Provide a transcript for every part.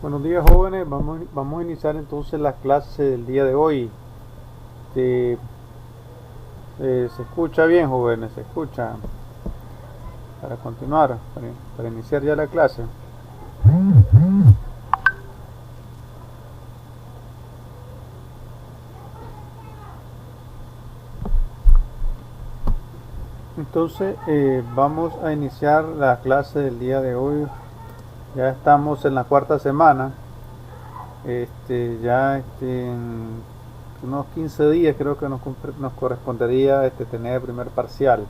Buenos días, jóvenes. Vamos a iniciar entonces la clase del día de hoy. Este, ¿Se escucha bien, jóvenes? ¿Se escucha? Para continuar, para iniciar ya la clase. Entonces, vamos a iniciar la clase del día de hoy. Ya estamos en la cuarta semana. En unos 15 días creo que nos correspondería tener el primer parcial.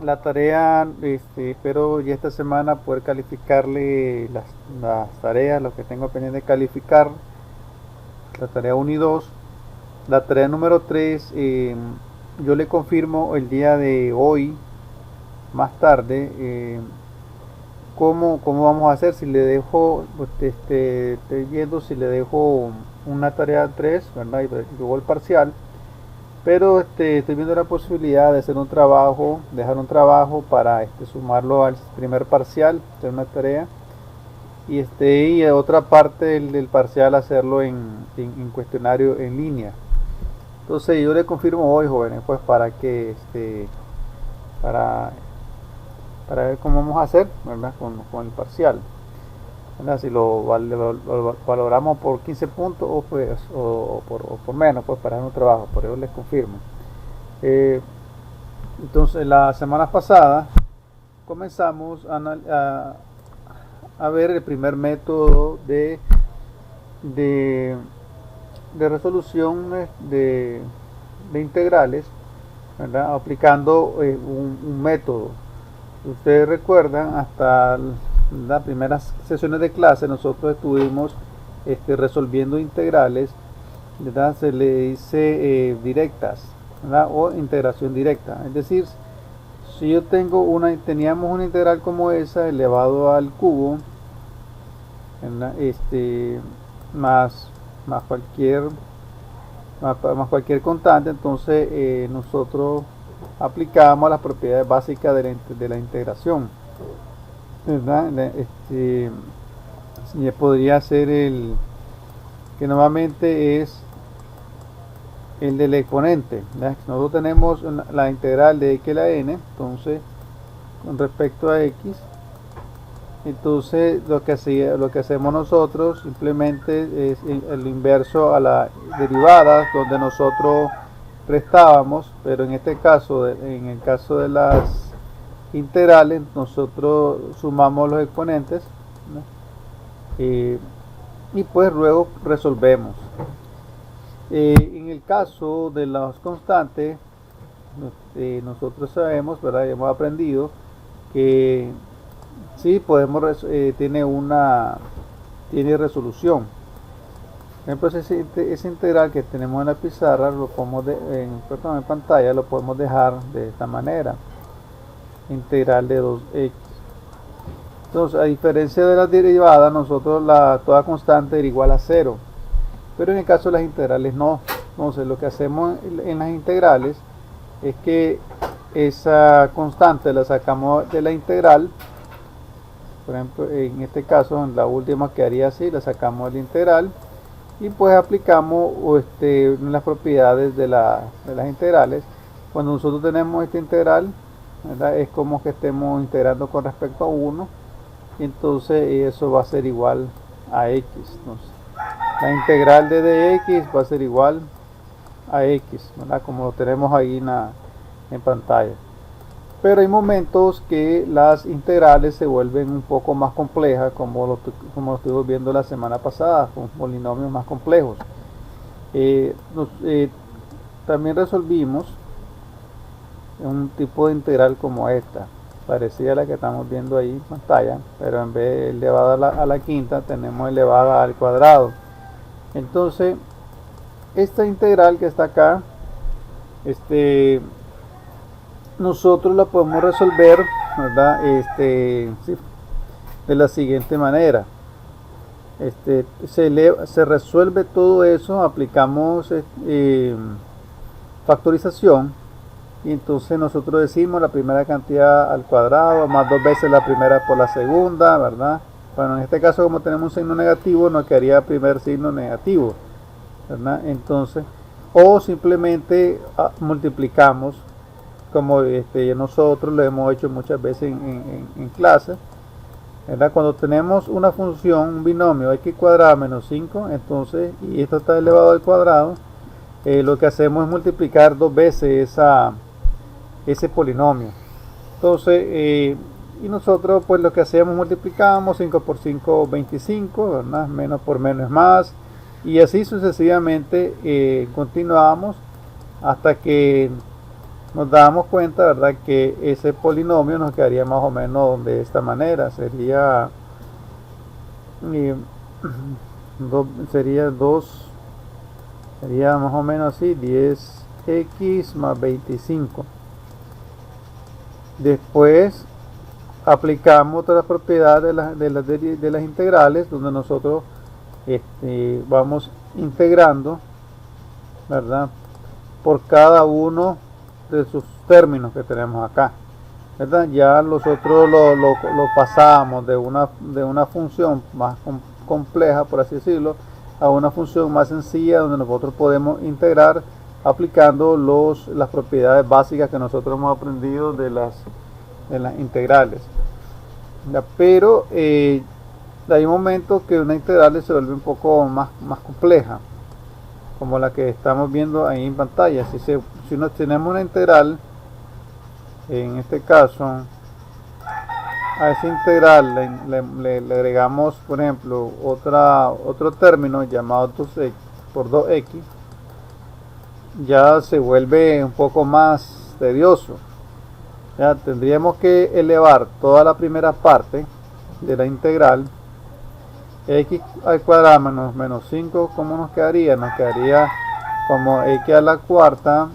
La tarea, espero ya esta semana poder calificarle las tareas, lo que tengo pendiente de calificar, la tarea 1 y 2. La tarea número 3, yo le confirmo el día de hoy, más tarde, cómo vamos a hacer. Si le dejo, estoy viendo si le dejo una tarea 3, ¿verdad? Y luego el parcial. Pero estoy viendo la posibilidad de hacer un trabajo, dejar un trabajo para sumarlo al primer parcial, hacer una tarea. Y otra parte del parcial hacerlo en cuestionario en línea. Entonces yo le confirmo hoy, jóvenes, pues para que para ver cómo vamos a hacer, ¿verdad? Con el parcial, ¿verdad? Si lo valoramos por 15 puntos o por menos, pues para un trabajo, por eso les confirmo. Entonces la semana pasada comenzamos a ver el primer método de resolución de integrales, ¿verdad? Aplicando un método. Ustedes recuerdan, hasta las primeras sesiones de clase nosotros estuvimos resolviendo integrales, ¿verdad? Se le dice directas, ¿verdad? O integración directa. Es decir, si yo teníamos una integral como esa elevado al cubo, ¿verdad? Más cualquier constante, entonces nosotros aplicamos las propiedades básicas de la integración, ¿verdad? Podría ser el que normalmente es el del exponente, ¿verdad? Nosotros tenemos la integral de x a la n, entonces con respecto a x, entonces lo que hacemos nosotros simplemente es el inverso a la derivada, donde nosotros restábamos, pero en este caso, en el caso de las integrales, nosotros sumamos los exponentes, ¿no? Y pues luego resolvemos. En el caso de las constantes, nosotros sabemos, ¿verdad? Y hemos aprendido que sí podemos, tiene resolución. Entonces ese integral que tenemos en la pizarra lo podemos en pantalla lo podemos dejar de esta manera: integral de 2x. Entonces, a diferencia de la derivada, nosotros toda constante era igual a 0, pero en el caso de las integrales no. Entonces lo que hacemos en las integrales es que esa constante la sacamos de la integral. Por ejemplo, en este caso, en la última quedaría así, la sacamos de la integral y pues aplicamos las propiedades de las integrales. Cuando nosotros tenemos esta integral, ¿verdad? Es como que estemos integrando con respecto a 1, y entonces eso va a ser igual a x. Entonces, la integral de dx va a ser igual a x, ¿verdad? Como lo tenemos ahí en pantalla. Pero hay momentos que las integrales se vuelven un poco más complejas, como lo estuvimos viendo la semana pasada, con polinomios más complejos. También resolvimos un tipo de integral como esta, parecida a la que estamos viendo ahí en pantalla, pero en vez de elevada a la quinta tenemos elevada al cuadrado. Entonces esta integral que está acá, nosotros la podemos resolver, ¿verdad? Sí, de la siguiente manera. Se resuelve todo eso, aplicamos factorización, y entonces nosotros decimos la primera cantidad al cuadrado más 2 veces la primera por la segunda, ¿verdad? Bueno, en este caso, como tenemos un signo negativo, nos quedaría el primer signo negativo, ¿verdad? Entonces, o simplemente multiplicamos, como nosotros lo hemos hecho muchas veces en clase, ¿verdad? Cuando tenemos una función, un binomio x cuadrado menos 5, entonces, y esto está elevado al cuadrado, lo que hacemos es multiplicar dos veces ese polinomio. Entonces, y nosotros pues lo que hacemos, multiplicamos 5 por 5, 25, ¿verdad? Menos por menos es más, y así sucesivamente continuamos hasta que nos damos cuenta, ¿verdad?, que ese polinomio nos quedaría más o menos de esta manera. Sería sería más o menos así, 10x más 25. Después aplicamos todas las propiedades de las integrales, donde nosotros vamos integrando, ¿verdad?, por cada uno de sus términos que tenemos acá, ¿verdad? Ya nosotros lo pasamos de una función más compleja, por así decirlo, a una función más sencilla, donde nosotros podemos integrar aplicando las propiedades básicas que nosotros hemos aprendido de las integrales. ¿Ya? Pero hay momentos que una integral se vuelve un poco más compleja, como la que estamos viendo ahí en pantalla. Si no tenemos una integral, en este caso a esa integral le agregamos, por ejemplo, otro término llamado 2x por 2x, ya se vuelve un poco más tedioso. Ya tendríamos que elevar toda la primera parte de la integral. X al cuadrado menos 5, ¿cómo nos quedaría? Nos quedaría como x a la cuarta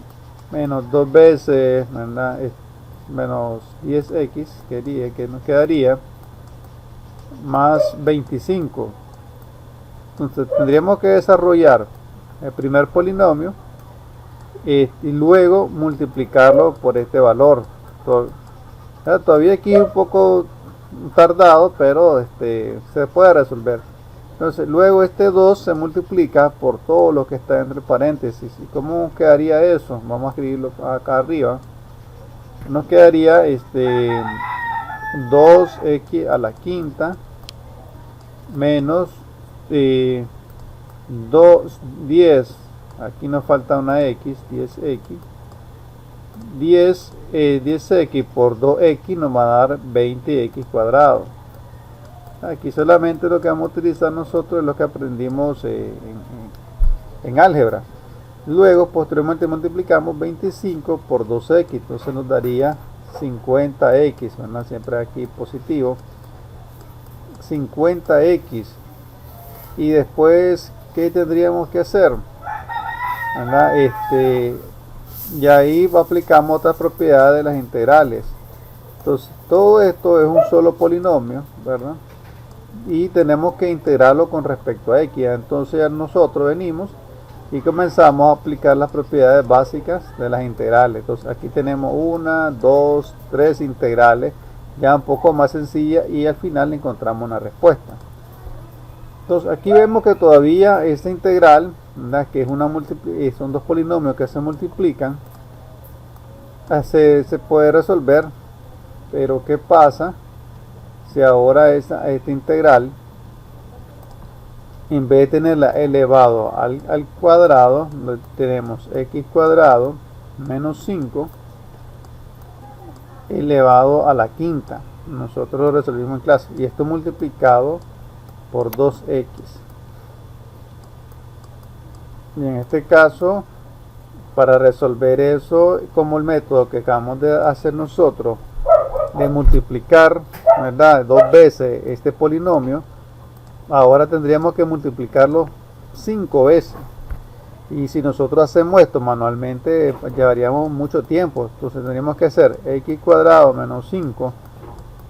menos 2 veces, ¿verdad?, menos 10x, que nos quedaría más 25. Entonces tendríamos que desarrollar el primer polinomio y luego multiplicarlo por este valor. Todavía aquí es un poco tardado, pero se puede resolver. Entonces luego este 2 se multiplica por todo lo que está entre paréntesis. ¿Y cómo quedaría eso? Vamos a escribirlo acá arriba. Nos quedaría 2x a la quinta menos 10, aquí nos falta una x, 10x, 10x por 2x nos va a dar 20x cuadrado. Aquí solamente lo que vamos a utilizar nosotros es lo que aprendimos en álgebra. Luego posteriormente multiplicamos 25 por 2x, entonces nos daría 50x, ¿verdad? Siempre aquí positivo, 50x. Y después, ¿qué tendríamos que hacer? ¿Verdad? Y ahí aplicamos otras propiedades de las integrales. Entonces todo esto es un solo polinomio, ¿verdad? Y tenemos que integrarlo con respecto a x. Entonces ya nosotros venimos y comenzamos a aplicar las propiedades básicas de las integrales. Entonces aquí tenemos 1, 2, 3 integrales, ya un poco más sencilla, y al final encontramos una respuesta. Entonces aquí vemos que todavía esta integral, ¿verdad?, que es son dos polinomios que se multiplican, se puede resolver. Pero ¿qué pasa si ahora esta integral, en vez de tenerla elevado al cuadrado, tenemos x cuadrado menos 5 elevado a la quinta? Nosotros lo resolvimos en clase, y esto multiplicado por 2x. Y en este caso, para resolver eso, como el método que acabamos de hacer nosotros, de multiplicar, ¿verdad?, dos veces este polinomio, ahora tendríamos que multiplicarlo 5 veces. Y si nosotros hacemos esto manualmente, pues llevaríamos mucho tiempo. Entonces tendríamos que hacer x cuadrado menos 5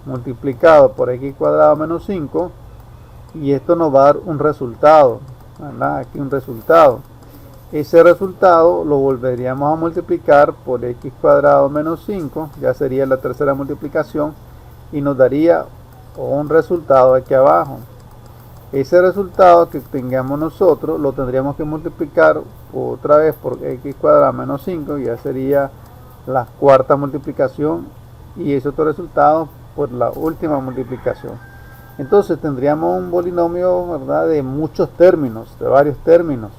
multiplicado por x cuadrado menos 5, y esto nos va a dar un resultado, ¿verdad? Aquí un resultado. Ese resultado lo volveríamos a multiplicar por x cuadrado menos 5, ya sería la tercera multiplicación, y nos daría o un resultado aquí abajo. Ese resultado que tengamos nosotros lo tendríamos que multiplicar otra vez por x cuadrado menos 5, ya sería la cuarta multiplicación, y ese otro resultado por la última multiplicación. Entonces tendríamos un polinomio, ¿verdad?, de muchos términos, de varios términos,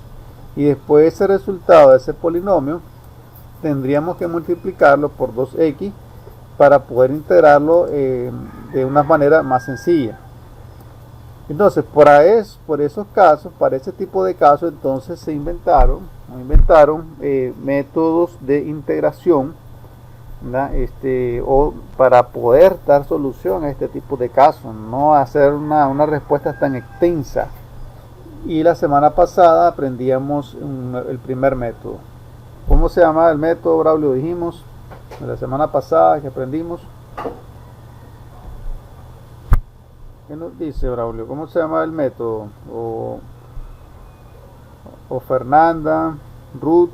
y después ese resultado de ese polinomio tendríamos que multiplicarlo por 2x para poder integrarlo de una manera más sencilla. Entonces, por esos casos, para ese tipo de casos, entonces se inventaron métodos de integración, ¿verdad? O para poder dar solución a este tipo de casos, no hacer una respuesta tan extensa. Y la semana pasada aprendíamos el primer método. ¿Cómo se llama el método, Braulio? Dijimos la semana pasada que aprendimos. ¿Qué nos dice, Braulio? ¿Cómo se llama el método? O Fernanda, Ruth.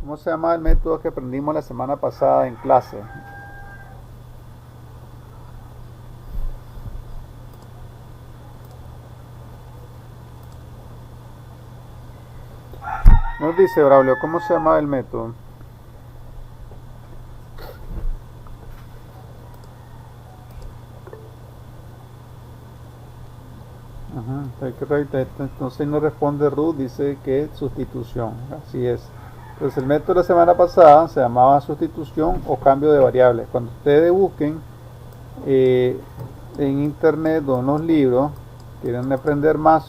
¿Cómo se llama el método que aprendimos la semana pasada en clase? Nos dice, Braulio, ¿cómo se llama el método? Entonces nos responde Ruth, dice que es sustitución. Así es. Entonces el método de la semana pasada se llamaba sustitución o cambio de variables. Cuando ustedes busquen en internet o en los libros, quieren aprender más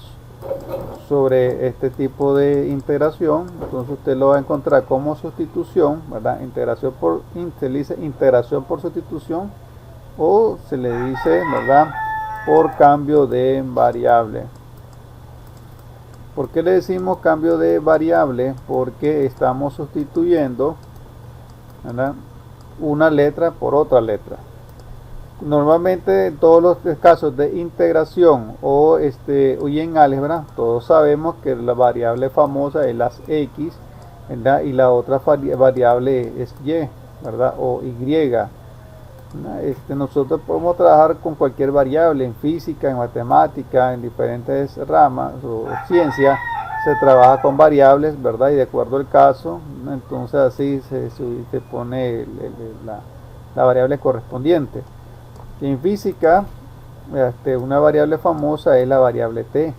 sobre este tipo de integración, entonces usted lo va a encontrar como sustitución, ¿verdad? Se le dice integración por sustitución, o se le dice, ¿verdad?, por cambio de variable. ¿Por qué le decimos cambio de variable? Porque estamos sustituyendo, ¿verdad?, una letra por otra letra. Normalmente en todos los casos de integración o en álgebra, todos sabemos que la variable famosa es las x, ¿verdad?, y la otra variable es y, ¿verdad?, o y. Nosotros podemos trabajar con cualquier variable en física, en matemática, en diferentes ramas o ciencia, se trabaja con variables, ¿verdad?, y de acuerdo al caso, entonces así se pone la variable correspondiente. En física, una variable famosa es la variable t,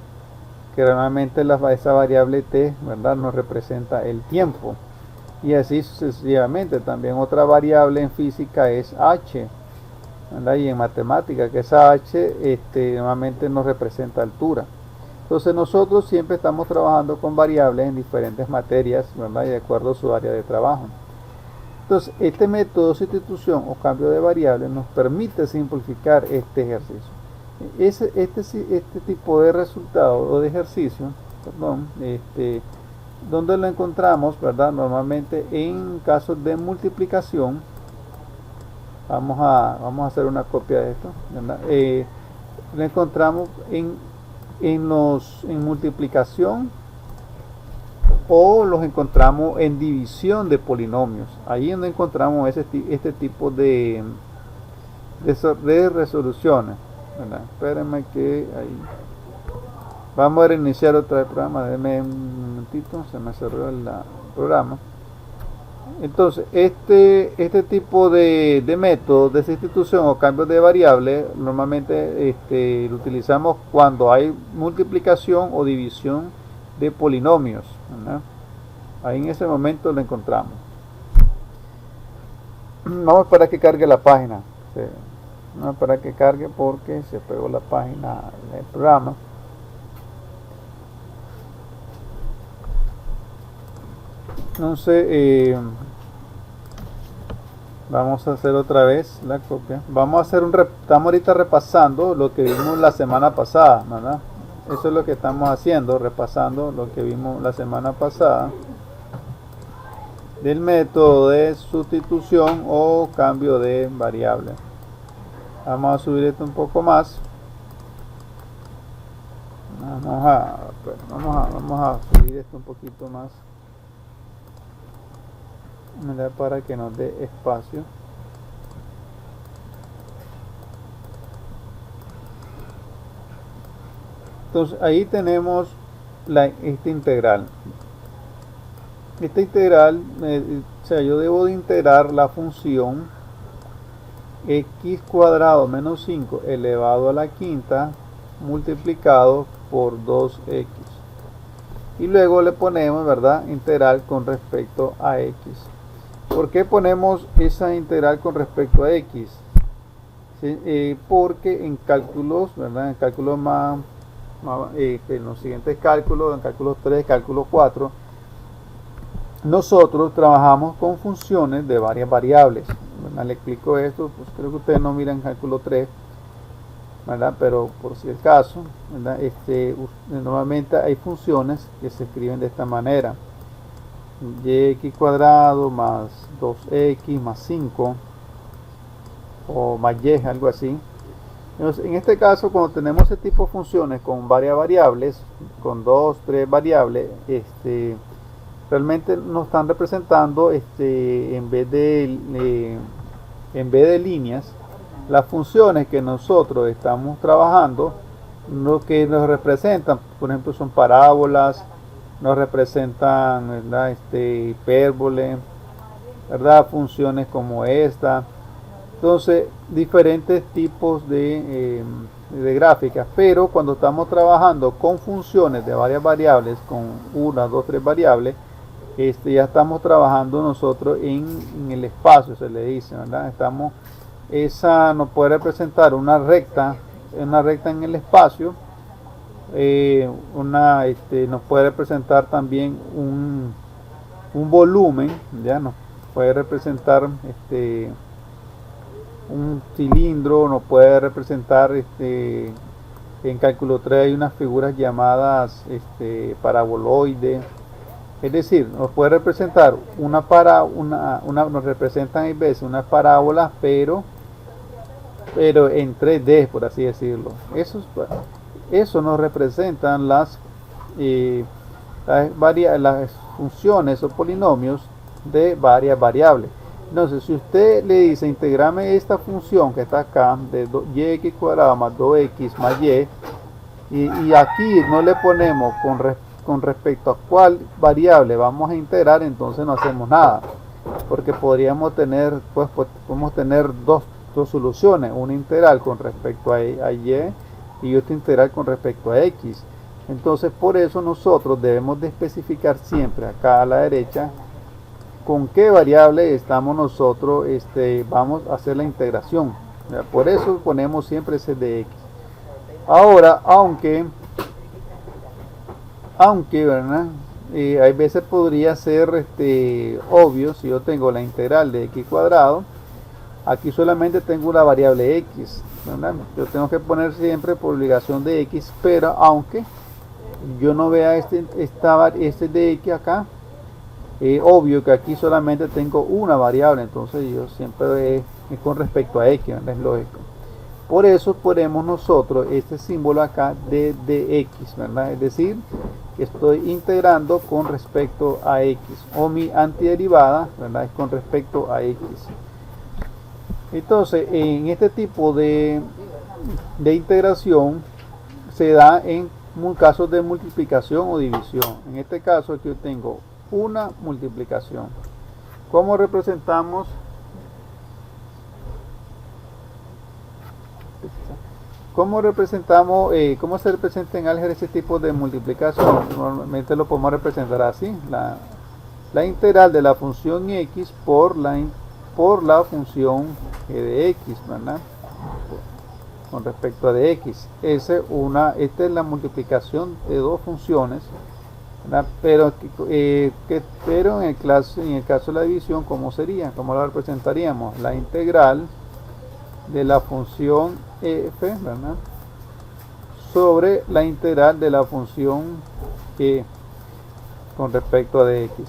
que realmente esa variable t, ¿verdad?, nos representa el tiempo. Y así sucesivamente. También otra variable en física es h, ¿verdad?, y en matemática, que esa h normalmente nos representa altura. Entonces nosotros siempre estamos trabajando con variables en diferentes materias, ¿verdad?, y de acuerdo a su área de trabajo. Entonces este método de sustitución o cambio de variable nos permite simplificar este ejercicio. Este tipo de resultado o de ejercicio, ¿dónde lo encontramos, verdad? Normalmente en casos de multiplicación. Vamos a hacer una copia de esto, ¿verdad? Lo encontramos en multiplicación, o los encontramos en división de polinomios. Ahí es donde encontramos este tipo de resoluciones, ¿verdad? Espérenme que ahí vamos a reiniciar otra vez el programa. Denme un momentito, se me cerró el programa. Entonces este tipo de método de sustitución o cambio de variable normalmente lo utilizamos cuando hay multiplicación o división de polinomios, ¿verdad? Ahí en ese momento lo encontramos. Vamos a esperar que cargue la página. Vamos a esperar que cargue porque se pegó la página del programa. Entonces vamos a hacer otra vez la copia. Estamos ahorita repasando lo que vimos la semana pasada, ¿verdad? Eso es lo que estamos haciendo, repasando lo que vimos la semana pasada del método de sustitución o cambio de variable. Vamos a subir esto un poco más. Vamos a subir esto un poquito más, para que nos dé espacio. Entonces ahí tenemos esta integral. Esta integral, o sea, yo debo de integrar la función x cuadrado menos 5 elevado a la quinta multiplicado por 2x. Y luego le ponemos, ¿verdad?, integral con respecto a x. ¿Por qué ponemos esa integral con respecto a x? ¿Sí? Porque en cálculos, ¿verdad?, en cálculos en los siguientes cálculos, en cálculo 3, cálculo 4, nosotros trabajamos con funciones de varias variables. ¿Verdad? Le explico esto, pues creo que ustedes no miran cálculo 3, ¿verdad?, pero por si el caso, ¿verdad?, normalmente hay funciones que se escriben de esta manera: y cuadrado más 2x más 5 o más y, algo así. Entonces, en este caso, cuando tenemos ese tipo de funciones con varias variables, con 2, 3 variables, realmente nos están representando en vez de líneas, las funciones que nosotros estamos trabajando. Lo que nos representan, por ejemplo, son parábolas, nos representan, ¿verdad?, hipérbole, ¿verdad?, funciones como esta. Entonces, diferentes tipos de gráficas, pero cuando estamos trabajando con funciones de varias variables, con 1, 2, 3 variables, ya estamos trabajando nosotros en el espacio, se le dice, ¿verdad? Esa nos puede representar una recta en el espacio, nos puede representar también un volumen, ya nos puede representar un cilindro, nos puede representar en cálculo 3 hay unas figuras llamadas paraboloide. Es decir, nos puede representar nos representan a veces unas parábolas, pero en 3D, por así decirlo. Eso nos representan las funciones o polinomios de varias variables. Entonces, si usted le dice integrame esta función que está acá de y cuadrado más 2x más y aquí no le ponemos con respecto a cuál variable vamos a integrar, entonces no hacemos nada, porque podemos tener dos soluciones: una integral con respecto a y otra integral con respecto a x. Entonces, por eso nosotros debemos de especificar siempre acá a la derecha con qué variable estamos nosotros vamos a hacer la integración. Por eso ponemos siempre ese de x. Ahora, aunque ¿verdad?, hay veces podría ser obvio, si yo tengo la integral de x cuadrado, aquí solamente tengo una variable x, ¿verdad? Yo tengo que poner siempre por obligación de x, pero aunque yo no vea este de x acá, obvio que aquí solamente tengo una variable, entonces yo siempre es con respecto a x, ¿verdad? Es lógico. Por eso ponemos nosotros este símbolo acá de dx, ¿verdad? Es decir, que estoy integrando con respecto a x, o mi antiderivada, ¿verdad?, es con respecto a x. Entonces, en este tipo de integración se da en casos de multiplicación o división. En este caso aquí yo tengo una multiplicación. ¿Cómo representamos? ¿Cómo se representa en álgebra ese tipo de multiplicación? Normalmente lo podemos representar así: la integral de la función x por la función de x, ¿verdad?, con respecto a de x. Esta es la multiplicación de dos funciones, ¿verdad? Pero en el caso de la división, ¿cómo sería? ¿Cómo la representaríamos? La integral de la función f, ¿verdad?, sobre la integral de la función g con respecto a de x.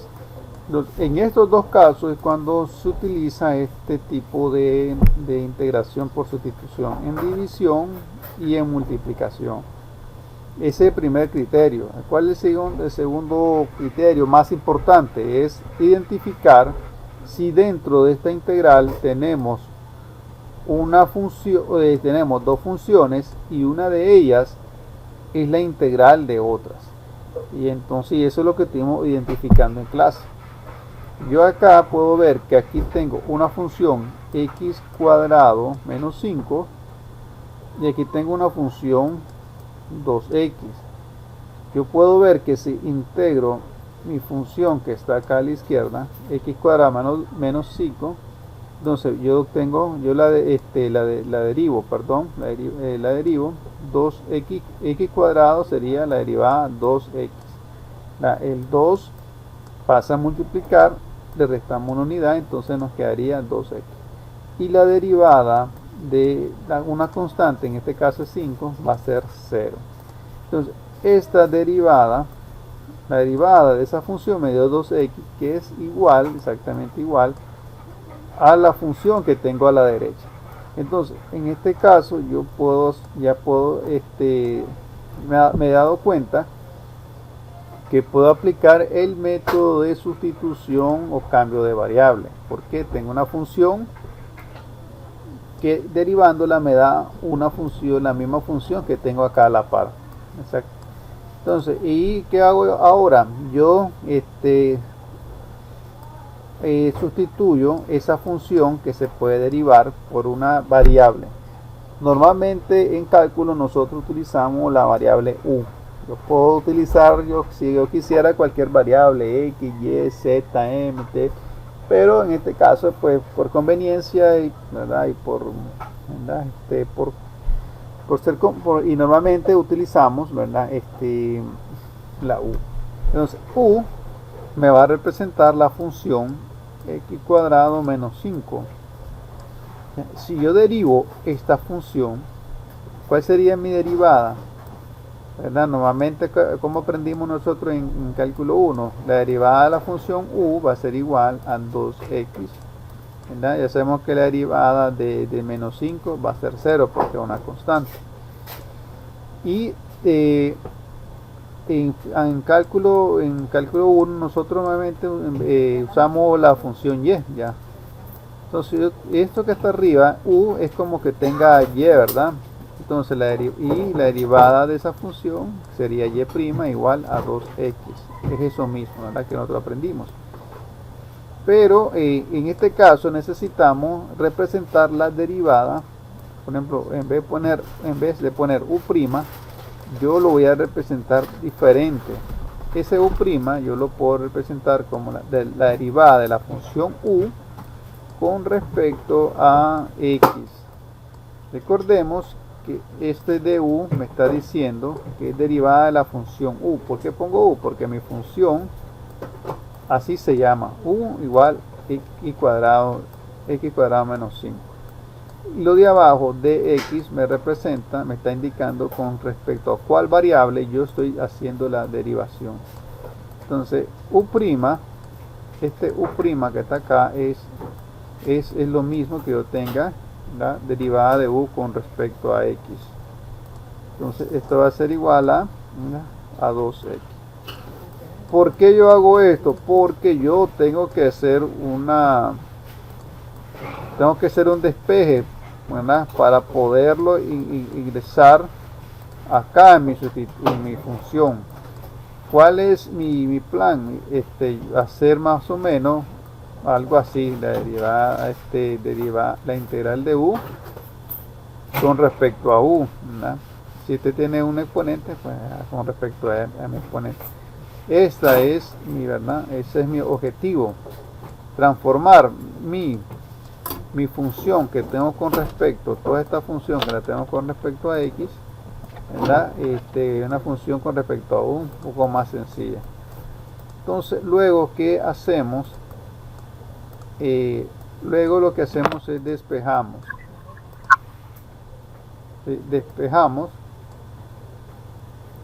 En estos dos casos es cuando se utiliza este tipo de integración por sustitución, en división y en multiplicación. Ese es el primer criterio. ¿Cuál es el segundo criterio más importante? Es identificar si dentro de esta integral tenemos una función, tenemos dos funciones y una de ellas es la integral de otras. Y entonces eso es lo que estuvimos identificando en clase. Yo acá puedo ver que aquí tengo una función x cuadrado menos 5 y aquí tengo una función 2x. Yo puedo ver que si integro mi función que está acá a la izquierda, x cuadrado menos 5, entonces yo obtengo, yo la derivo, perdón, la derivo 2x, x cuadrado sería la derivada 2x. El 2 pasa a multiplicar, le restamos una unidad, entonces nos quedaría 2x. Y la derivada de una constante, en este caso es 5, va a ser 0. Entonces, esta derivada, la derivada de esa función me dio 2x, que es igual, exactamente igual, a la función que tengo a la derecha. Entonces, en este caso, yo me he dado cuenta que puedo aplicar el método de sustitución o cambio de variable, porque tengo una función que derivándola me da una función, la misma función que tengo acá a la par. Exacto. Entonces, ¿y qué hago ahora? Yo sustituyo esa función que se puede derivar por una variable. Normalmente en cálculo nosotros utilizamos la variable u. Yo puedo utilizar, si yo quisiera, cualquier variable x, y, z, m, t, pero en este caso, pues por conveniencia y, ¿verdad? Y y normalmente utilizamos, ¿verdad? La u. Entonces u me va a representar la función x cuadrado menos 5. Si yo derivo esta función, ¿cuál sería mi derivada? ¿Verdad? Normalmente, como aprendimos nosotros en cálculo 1, la derivada de la función u va a ser igual a 2x. ¿Verdad? Ya sabemos que la derivada de menos 5 va a ser 0 porque es una constante. Y en cálculo 1 nosotros normalmente usamos la función y, ¿ya? Entonces esto que está arriba, u, es como que tenga y, ¿verdad? Entonces la derivada de esa función sería y' igual a 2x. Es eso mismo, ¿verdad? Que nosotros aprendimos. Pero en este caso necesitamos representar la derivada. Por ejemplo, en vez de poner u', yo lo voy a representar diferente. Ese u' yo lo puedo representar como la derivada de la función u con respecto a x. Recordemos que este de u me está diciendo que es derivada de la función u. ¿Por qué pongo u? Porque mi función así se llama, u igual x cuadrado menos 5. Y lo de abajo, dx, me está indicando con respecto a cuál variable yo estoy haciendo la derivación. Entonces u', este u' que está acá es lo mismo que yo tenga la derivada de u con respecto a x. Entonces esto va a ser igual a 2x. ¿Por qué yo hago esto? Porque yo tengo que hacer un despeje, ¿verdad? Para poderlo ingresar acá en mi función. ¿Cuál es mi plan? Hacer más o menos algo así, la integral de u con respecto a u, ¿verdad? Si usted tiene un exponente, pues con respecto a mi exponente. Ese es mi objetivo, transformar mi función que tengo con respecto, toda esta función que la tengo con respecto a x, ¿verdad? Una función con respecto a u un poco más sencilla. Entonces, luego, ¿qué hacemos? Luego lo que hacemos es despejamos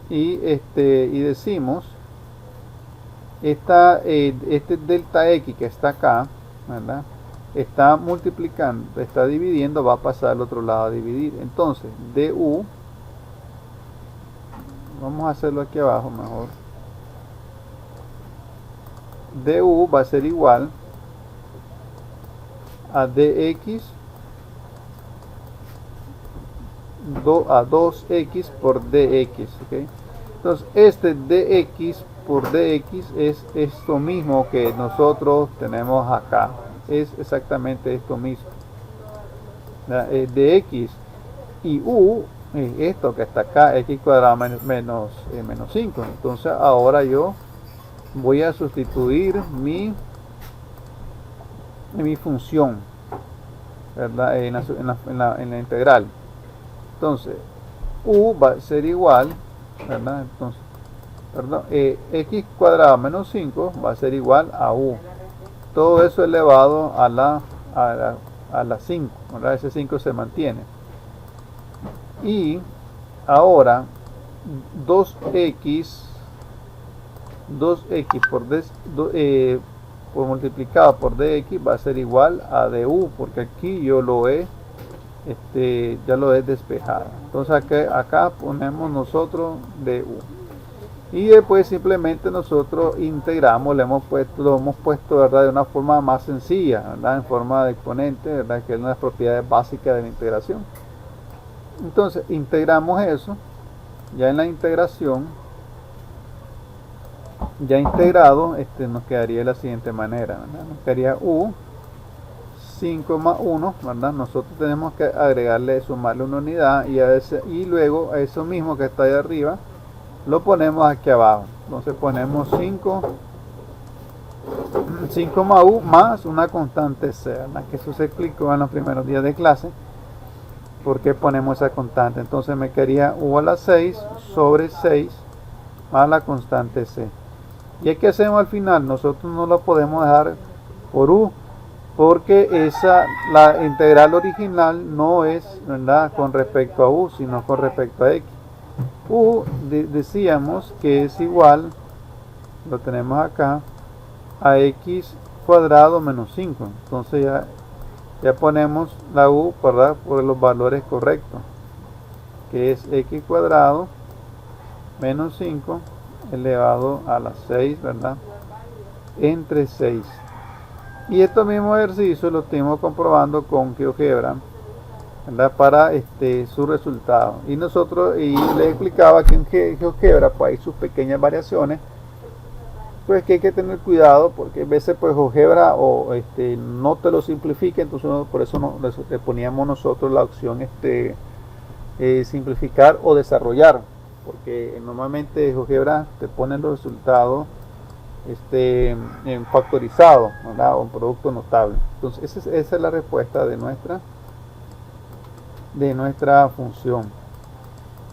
y decimos este delta x que está acá, ¿verdad? Está multiplicando, está dividiendo, va a pasar al otro lado a dividir. Entonces du, vamos a hacerlo aquí abajo mejor, du va a ser igual a dx a 2x por dx, ¿okay? Entonces este dx por dx es esto mismo que nosotros tenemos acá, es exactamente esto mismo, dx, y u es esto que está acá, x cuadrado menos 5. Entonces ahora yo voy a sustituir mi función, ¿verdad? En la integral. Entonces u va a ser igual, ¿verdad? Entonces, perdón, x cuadrado menos 5 va a ser igual a u. Todo eso elevado a la 5, ¿verdad? Ese 5 se mantiene. Y ahora 2x por multiplicado por dx va a ser igual a du, porque aquí yo lo he ya lo he despejado. Entonces acá ponemos nosotros du, y después simplemente nosotros integramos, lo hemos puesto, ¿verdad?, de una forma más sencilla, ¿verdad?, en forma de exponente, ¿verdad?, que es una de las propiedades básicas de la integración. Entonces integramos eso. Ya en la integración, ya integrado, nos quedaría de la siguiente manera, ¿verdad? Nos quedaría u 5 más 1, ¿verdad? Nosotros tenemos que agregarle, sumarle una unidad, y luego a eso mismo que está ahí arriba lo ponemos aquí abajo. Entonces ponemos 5 más u más una constante c, ¿verdad?, que eso se explicó en los primeros días de clase. ¿Por qué ponemos esa constante? Entonces me quedaría u a la 6 sobre 6 más la constante c. ¿Y qué hacemos al final? Nosotros no lo podemos dejar por u, porque la integral original no es, ¿verdad?, con respecto a u, sino con respecto a x. U decíamos que es igual, lo tenemos acá, a x cuadrado menos 5. Entonces ya ponemos la u, ¿verdad?, por los valores correctos, que es x cuadrado menos 5 elevado a la 6, ¿verdad?, entre 6. Y estos mismos ejercicios los estuvimos comprobando con GeoGebra, ¿verdad?, para su resultado. Y les explicaba que en GeoGebra pues hay sus pequeñas variaciones, pues que hay que tener cuidado, porque a veces pues GeoGebra no te lo simplifica. Entonces por eso le poníamos nosotros la opción simplificar o desarrollar, porque normalmente GeoGebra te pone los resultados en factorizado, ¿verdad?, o en producto notable. Entonces esa es la respuesta de nuestra función.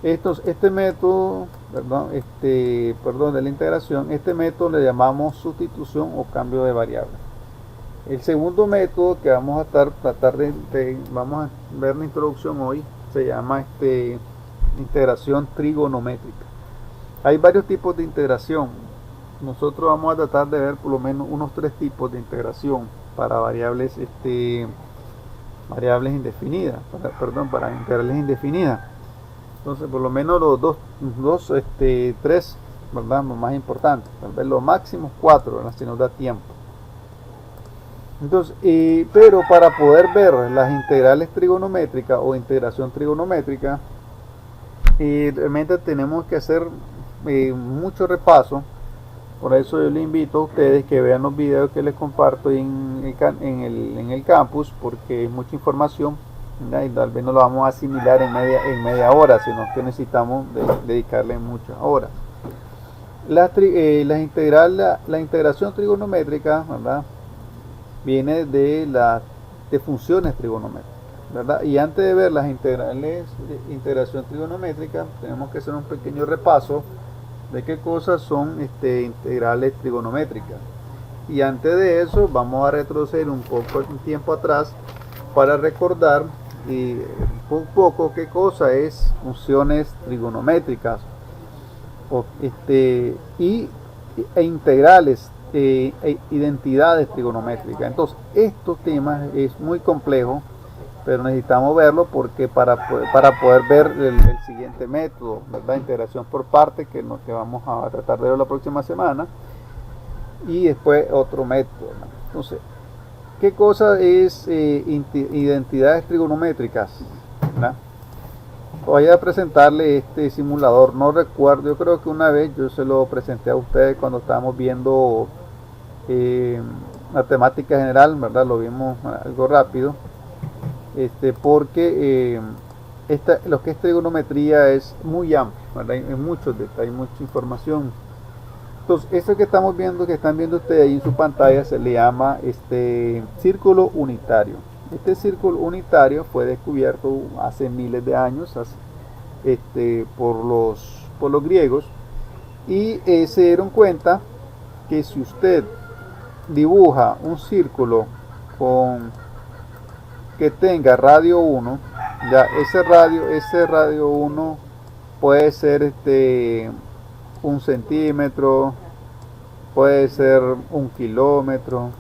Este método, de la integración, este método le llamamos sustitución o cambio de variable. El segundo método que vamos a vamos a ver la introducción hoy, se llama integración trigonométrica. Hay varios tipos de integración. Nosotros vamos a tratar de ver por lo menos unos 3 tipos de integración para variables indefinidas, para integrales indefinidas. Entonces por lo menos los tres, ¿verdad?, los más importantes, tal vez los máximos 4, ¿verdad?, si nos da tiempo. Entonces, pero para poder ver las integrales trigonométricas o integración trigonométrica, realmente tenemos que hacer mucho repaso. Por eso yo les invito a ustedes que vean los videos que les comparto en el campus, porque es mucha información, ¿verdad?, y tal vez no lo vamos a asimilar en media hora, sino que necesitamos dedicarle muchas horas. La integración trigonométrica, ¿verdad?, viene de funciones trigonométricas, ¿verdad? Y antes de ver las integrales de integración trigonométrica, tenemos que hacer un pequeño repaso de qué cosas son integrales trigonométricas. Y antes de eso vamos a retroceder un poco el tiempo atrás para recordar un poco qué cosa es funciones trigonométricas e integrales identidades trigonométricas. Entonces estos temas es muy complejo, pero necesitamos verlo porque para poder ver el siguiente método, ¿verdad?, integración por partes, que vamos a tratar de ver la próxima semana, y después otro método, ¿verdad? Entonces, ¿qué cosa es identidades trigonométricas, ¿verdad? voy a presentarle este simulador. No recuerdo, yo creo que una vez yo se lo presenté a ustedes cuando estábamos viendo la temática general, ¿verdad? Lo vimos algo rápido, porque lo que es trigonometría es muy amplio, ¿verdad? Hay muchos detalles, mucha información. Entonces, eso que estamos viendo, que están viendo ustedes ahí en su pantalla, se le llama círculo unitario. Este círculo unitario fue descubierto hace miles de años por los griegos, y se dieron cuenta que si usted dibuja un círculo que tenga radio 1, ya ese radio 1 puede ser 1 centímetro, puede ser 1 kilómetro,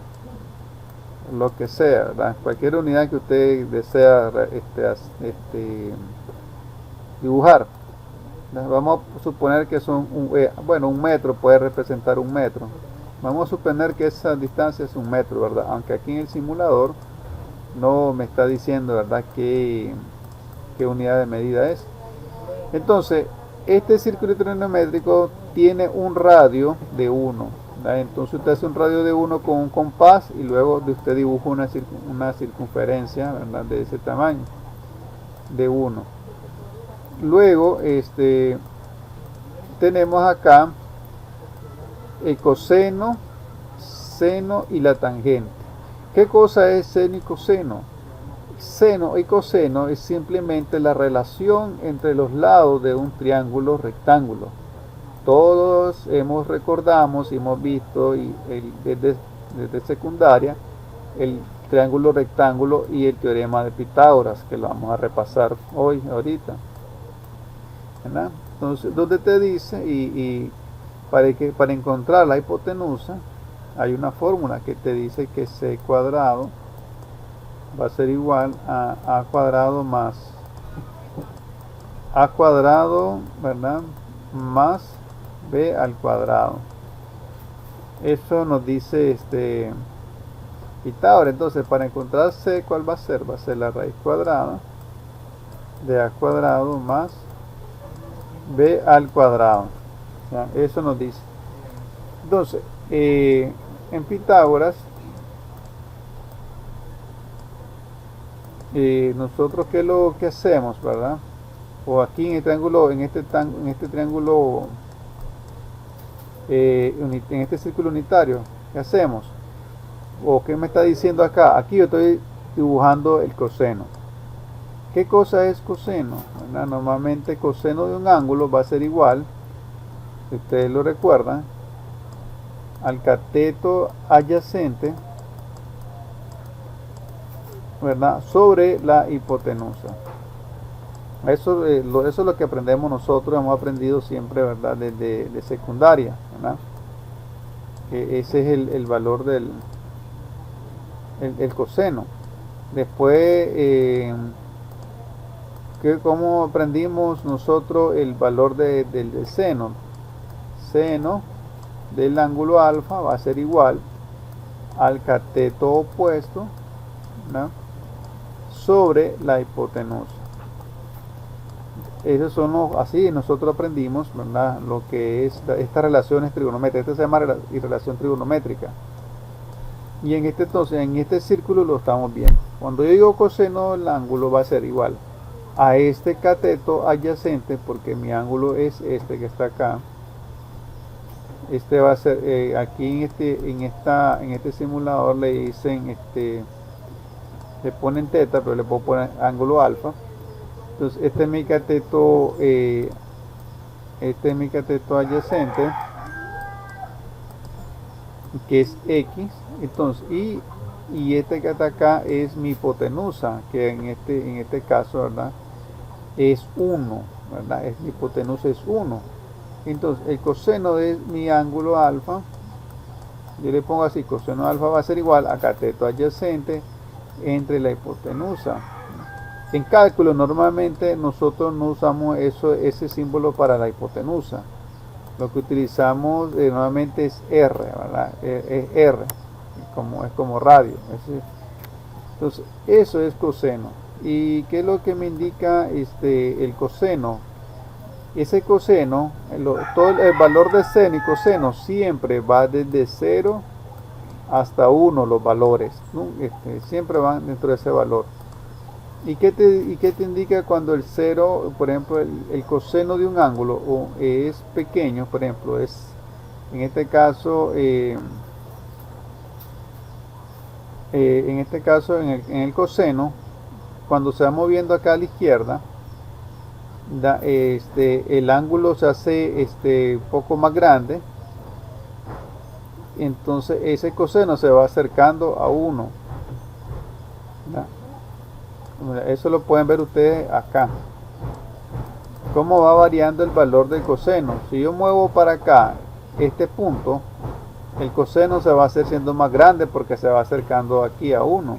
lo que sea, ¿verdad? Cualquier unidad que usted desea dibujar. Vamos a suponer que son un metro puede representar 1 metro. Vamos a suponer que esa distancia es 1 metro, ¿verdad? Aunque aquí en el simulador no me está diciendo, ¿verdad?, qué unidad de medida es. Entonces, este círculo trigonométrico tiene un radio de 1. Entonces usted hace un radio de 1 con un compás y luego usted dibuja una circunferencia, ¿verdad?, de ese tamaño, de 1. Luego tenemos acá el coseno, seno y la tangente. ¿Qué cosa es seno y coseno? Seno y coseno es simplemente la relación entre los lados de un triángulo rectángulo. Todos recordamos y hemos visto desde secundaria el triángulo rectángulo y el teorema de Pitágoras, que lo vamos a repasar ahorita, ¿verdad? Entonces, donde te dice, y para encontrar la hipotenusa, hay una fórmula que te dice que c cuadrado va a ser igual a a cuadrado más a cuadrado, ¿verdad?, más b al cuadrado. Eso nos dice Pitágoras. Entonces, para encontrar c, ¿cuál va a ser? Va a ser la raíz cuadrada de a cuadrado más b al cuadrado. ¿Ya? Eso nos dice. Entonces, en Pitágoras, nosotros qué es lo que hacemos, ¿verdad? O aquí en el triángulo, en este triángulo, en este círculo unitario, ¿qué hacemos? ¿O qué me está diciendo acá? Aquí yo estoy dibujando el coseno. ¿Qué cosa es coseno? ¿Verdad? Normalmente coseno de un ángulo va a ser igual, si ustedes lo recuerdan, al cateto adyacente, ¿verdad?, sobre la hipotenusa. Eso es lo que aprendemos nosotros, hemos aprendido siempre, ¿verdad?, desde de secundaria, ¿verdad? Que ese es el valor del el coseno. Después, ¿cómo aprendimos nosotros el valor del seno? Seno del ángulo alfa va a ser igual al cateto opuesto, ¿no?, sobre la hipotenusa. Esos son así nosotros aprendimos, ¿verdad?, lo que es estas relaciones trigonométricas. Esta se llama relación trigonométrica. Y en este círculo lo estamos viendo. Cuando yo digo coseno del ángulo va a ser igual a este cateto adyacente, porque mi ángulo es este que está acá. Este va a ser aquí en este simulador le dicen le ponen teta, pero le puedo poner ángulo alfa. Entonces este es mi cateto adyacente, que es X. Entonces y este que está acá es mi hipotenusa, que en este caso, ¿verdad?, es 1, ¿verdad? Mi hipotenusa es 1. Entonces el coseno de mi ángulo alfa, yo le pongo así, coseno alfa va a ser igual a cateto adyacente entre la hipotenusa. En cálculo normalmente nosotros no usamos ese símbolo para la hipotenusa. Lo que utilizamos normalmente es R, ¿verdad? Es R, es como radio. Entonces eso es coseno. ¿Y qué es lo que me indica el coseno? Ese coseno, todo el valor de seno y coseno siempre va desde 0 hasta 1 los valores, ¿no? Siempre van dentro de ese valor. ¿Y qué te indica cuando el 0, por ejemplo, el coseno de un ángulo es pequeño? Por ejemplo, es en este caso, en el coseno, cuando se va moviendo acá a la izquierda, el ángulo se hace un poco más grande, entonces ese coseno se va acercando a 1. Eso lo pueden ver ustedes acá, cómo va variando el valor del coseno. Si yo muevo para acá este punto, el coseno se va a hacer siendo más grande porque se va acercando aquí a 1,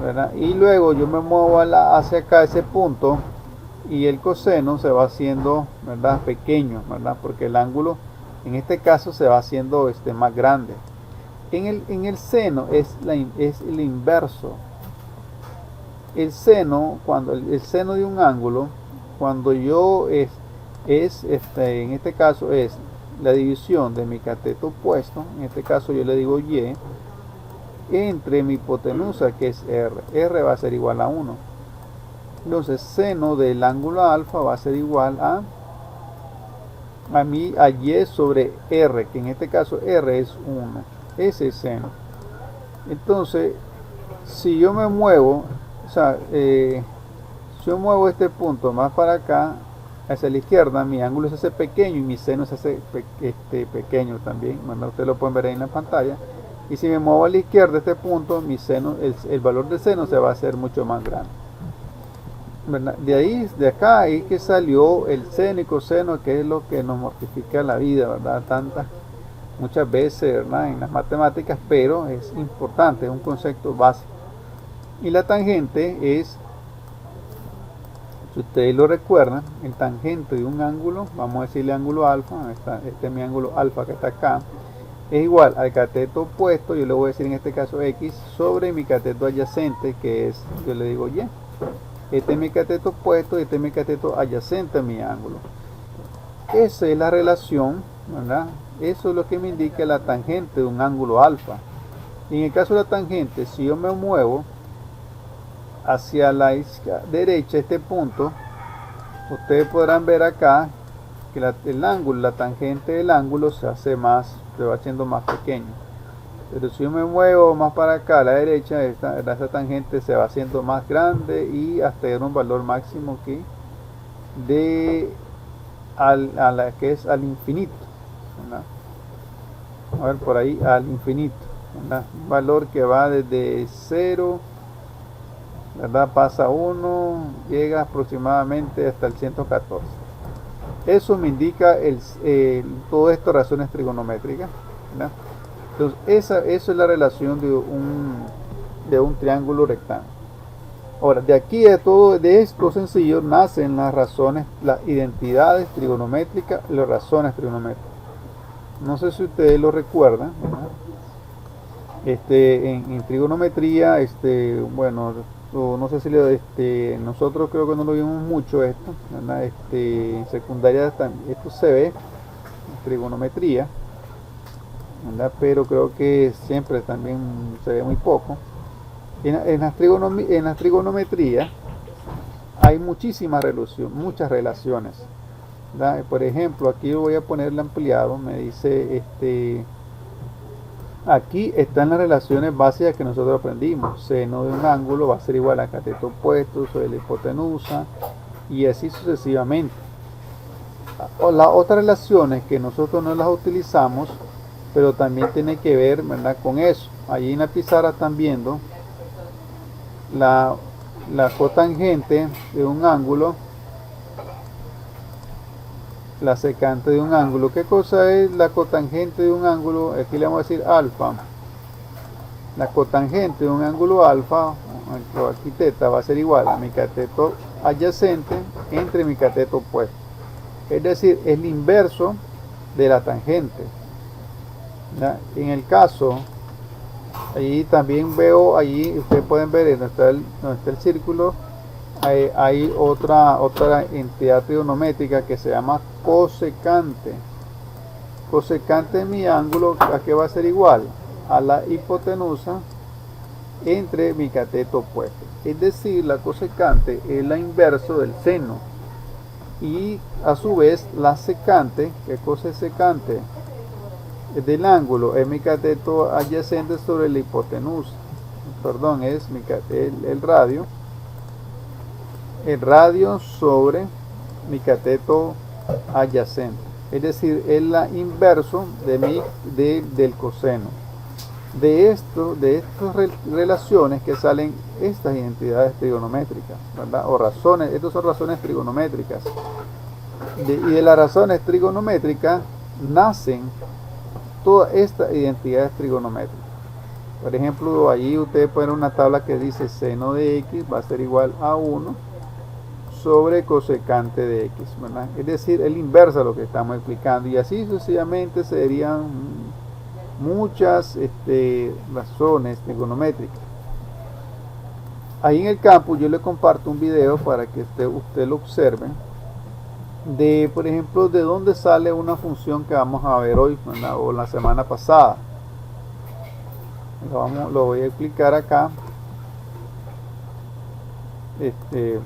¿verdad? Y luego yo me muevo hacia acá ese punto y el coseno se va haciendo, ¿verdad?, pequeño, ¿verdad?, porque el ángulo en este caso se va haciendo más grande. En el seno es el inverso. El seno, cuando el seno de un ángulo, cuando yo en este caso es la división de mi cateto opuesto, en este caso yo le digo y, entre mi hipotenusa, que es r. R va a ser igual a 1. Entonces seno del ángulo alfa va a ser igual a y sobre r, que en este caso r es 1. Ese es seno. Entonces, si yo me muevo, si yo muevo este punto más para acá, hacia la izquierda, mi ángulo se hace pequeño y mi seno se hace pequeño también. Bueno, ustedes lo pueden ver ahí en la pantalla. Y si me muevo a la izquierda este punto, mi seno, el valor del seno se va a hacer mucho más grande, ¿verdad? De acá ahí que salió el seno y coseno, que es lo que nos mortifica la vida, ¿verdad? Muchas veces, ¿verdad?, en las matemáticas, pero es importante, es un concepto básico. Y la tangente es, si ustedes lo recuerdan, el tangente de un ángulo, vamos a decirle ángulo alfa, este es mi ángulo alfa que está acá, es igual al cateto opuesto, yo le voy a decir en este caso x, sobre mi cateto adyacente, que es, yo le digo y. Este es mi cateto opuesto y este es mi cateto adyacente a mi ángulo. Esa es la relación, ¿verdad? Eso es lo que me indica la tangente de un ángulo alfa. Y en el caso de la tangente, si yo me muevo hacia la derecha, este punto, ustedes podrán ver acá que la tangente del ángulo se va haciendo más pequeño. Pero si yo me muevo más para acá a la derecha, esta tangente se va haciendo más grande y hasta llegar a un valor máximo que que es al infinito, ¿verdad? A ver, por ahí al infinito, ¿verdad? Un valor que va desde 0, ¿verdad?, pasa a 1, llega aproximadamente hasta el 114. Eso me indica todo esto razones trigonométricas, ¿verdad? Entonces eso es la relación de un triángulo rectángulo. Ahora, de aquí de esto sencillo nacen las razones, las identidades trigonométricas, las razones trigonométricas. No sé si ustedes lo recuerdan, ¿verdad? En trigonometría, bueno, no sé si nosotros creo que no lo vimos mucho esto, ¿verdad? En secundaria esto se ve en trigonometría, ¿verdad?, pero creo que siempre también se ve muy poco. En la trigonometría hay muchas relaciones, ¿verdad? Por ejemplo, aquí voy a ponerle ampliado, me dice, aquí están las relaciones básicas que nosotros aprendimos. Seno de un ángulo va a ser igual a cateto opuesto sobre la hipotenusa, y así sucesivamente. Las otras relaciones que nosotros no las utilizamos, pero también tiene que ver, ¿verdad?, con eso. Allí en la pizarra están viendo la cotangente de un ángulo, la secante de un ángulo. ¿Qué cosa es la cotangente de un ángulo? Aquí le vamos a decir alfa. La cotangente de un ángulo alfa, aquí teta, va a ser igual a mi cateto adyacente entre mi cateto opuesto. Es decir, es el inverso de la tangente, ¿ya? En el caso Ahí también veo, allí ustedes pueden ver donde está el círculo, hay otra entidad trigonométrica que se llama cosecante. Cosecante de mi ángulo, ¿a qué va a ser igual? A la hipotenusa entre mi cateto opuesto. Es decir, la cosecante es la inverso del seno. Y a su vez la secante, ¿qué cosa es secante? Es del ángulo, es mi cateto adyacente sobre la hipotenusa. Perdón, es el radio. El radio sobre mi cateto adyacente. Es decir, es la inverso del coseno. De estas relaciones que salen estas identidades trigonométricas, ¿verdad? O razones, estas son razones trigonométricas. Y de las razones trigonométricas nacen todas estas identidades trigonométricas. Por ejemplo, allí ustedes ponen una tabla que dice seno de x va a ser igual a 1 sobre cosecante de x, ¿verdad? Es decir, el inverso de lo que estamos explicando, y así sucesivamente serían muchas razones trigonométricas. Ahí en el campus yo le comparto un video para que usted lo observe, de por ejemplo de dónde sale una función que vamos a ver hoy, ¿verdad? O la semana pasada. Lo voy a explicar acá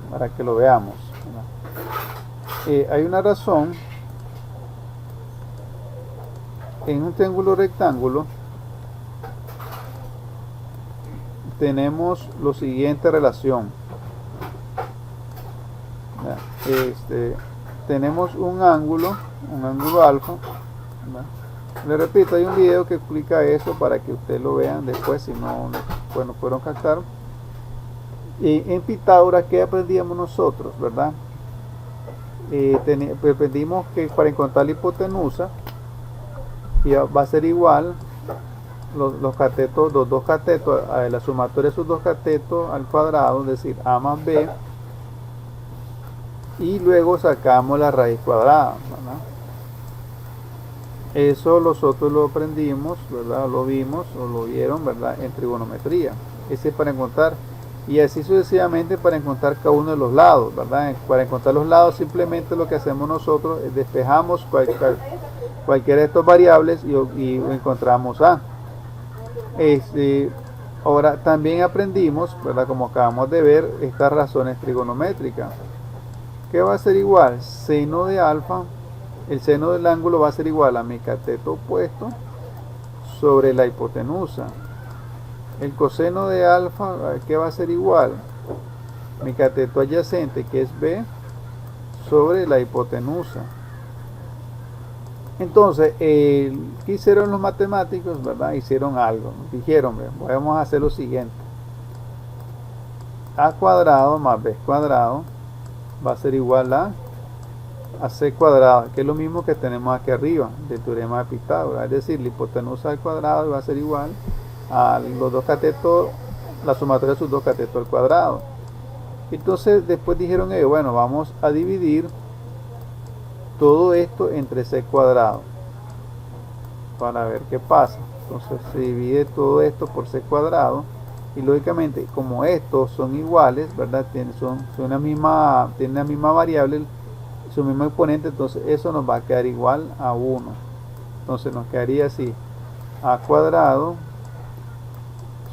para que lo veamos, hay una razón en un triángulo rectángulo. Tenemos la siguiente relación. Tenemos un ángulo alfa, ¿verdad? Le repito, hay un video que explica eso para que ustedes lo vean después, si no fueron captar. En Pitágoras, ¿qué aprendíamos nosotros, verdad? Aprendimos que para encontrar la hipotenusa va a ser igual los dos catetos, la sumatoria de sus dos catetos al cuadrado, es decir, a más b, y luego sacamos la raíz cuadrada, ¿verdad? Eso nosotros lo aprendimos, ¿verdad? Lo vimos o lo vieron, ¿verdad? En trigonometría. Ese es para encontrar, y así sucesivamente para encontrar cada uno de los lados, ¿verdad? Para encontrar los lados simplemente lo que hacemos nosotros es despejamos cualquiera de estas variables y encontramos A. Ahora también aprendimos, ¿verdad? Como acabamos de ver, estas razones trigonométricas. ¿Qué va a ser igual? Seno de alfa, el seno del ángulo va a ser igual a mi cateto opuesto sobre la hipotenusa. El coseno de alfa, ¿qué va a ser igual? Mi cateto adyacente, que es b, sobre la hipotenusa. Entonces, ¿qué hicieron los matemáticos, verdad? Hicieron algo. Dijeron, vamos a hacer lo siguiente. A cuadrado más b cuadrado va a ser igual a c cuadrado, que es lo mismo que tenemos aquí arriba del teorema de Pitágoras. Es decir, la hipotenusa al cuadrado va a ser igual a los dos catetos, la sumatoria de sus dos catetos al cuadrado. Entonces, después dijeron ellos, bueno, vamos a dividir todo esto entre c cuadrado para ver qué pasa. Entonces se divide todo esto por c cuadrado, y lógicamente como estos son iguales, ¿verdad? Tienen la misma variable, su mismo exponente, entonces eso nos va a quedar igual a 1. Entonces nos quedaría así: a cuadrado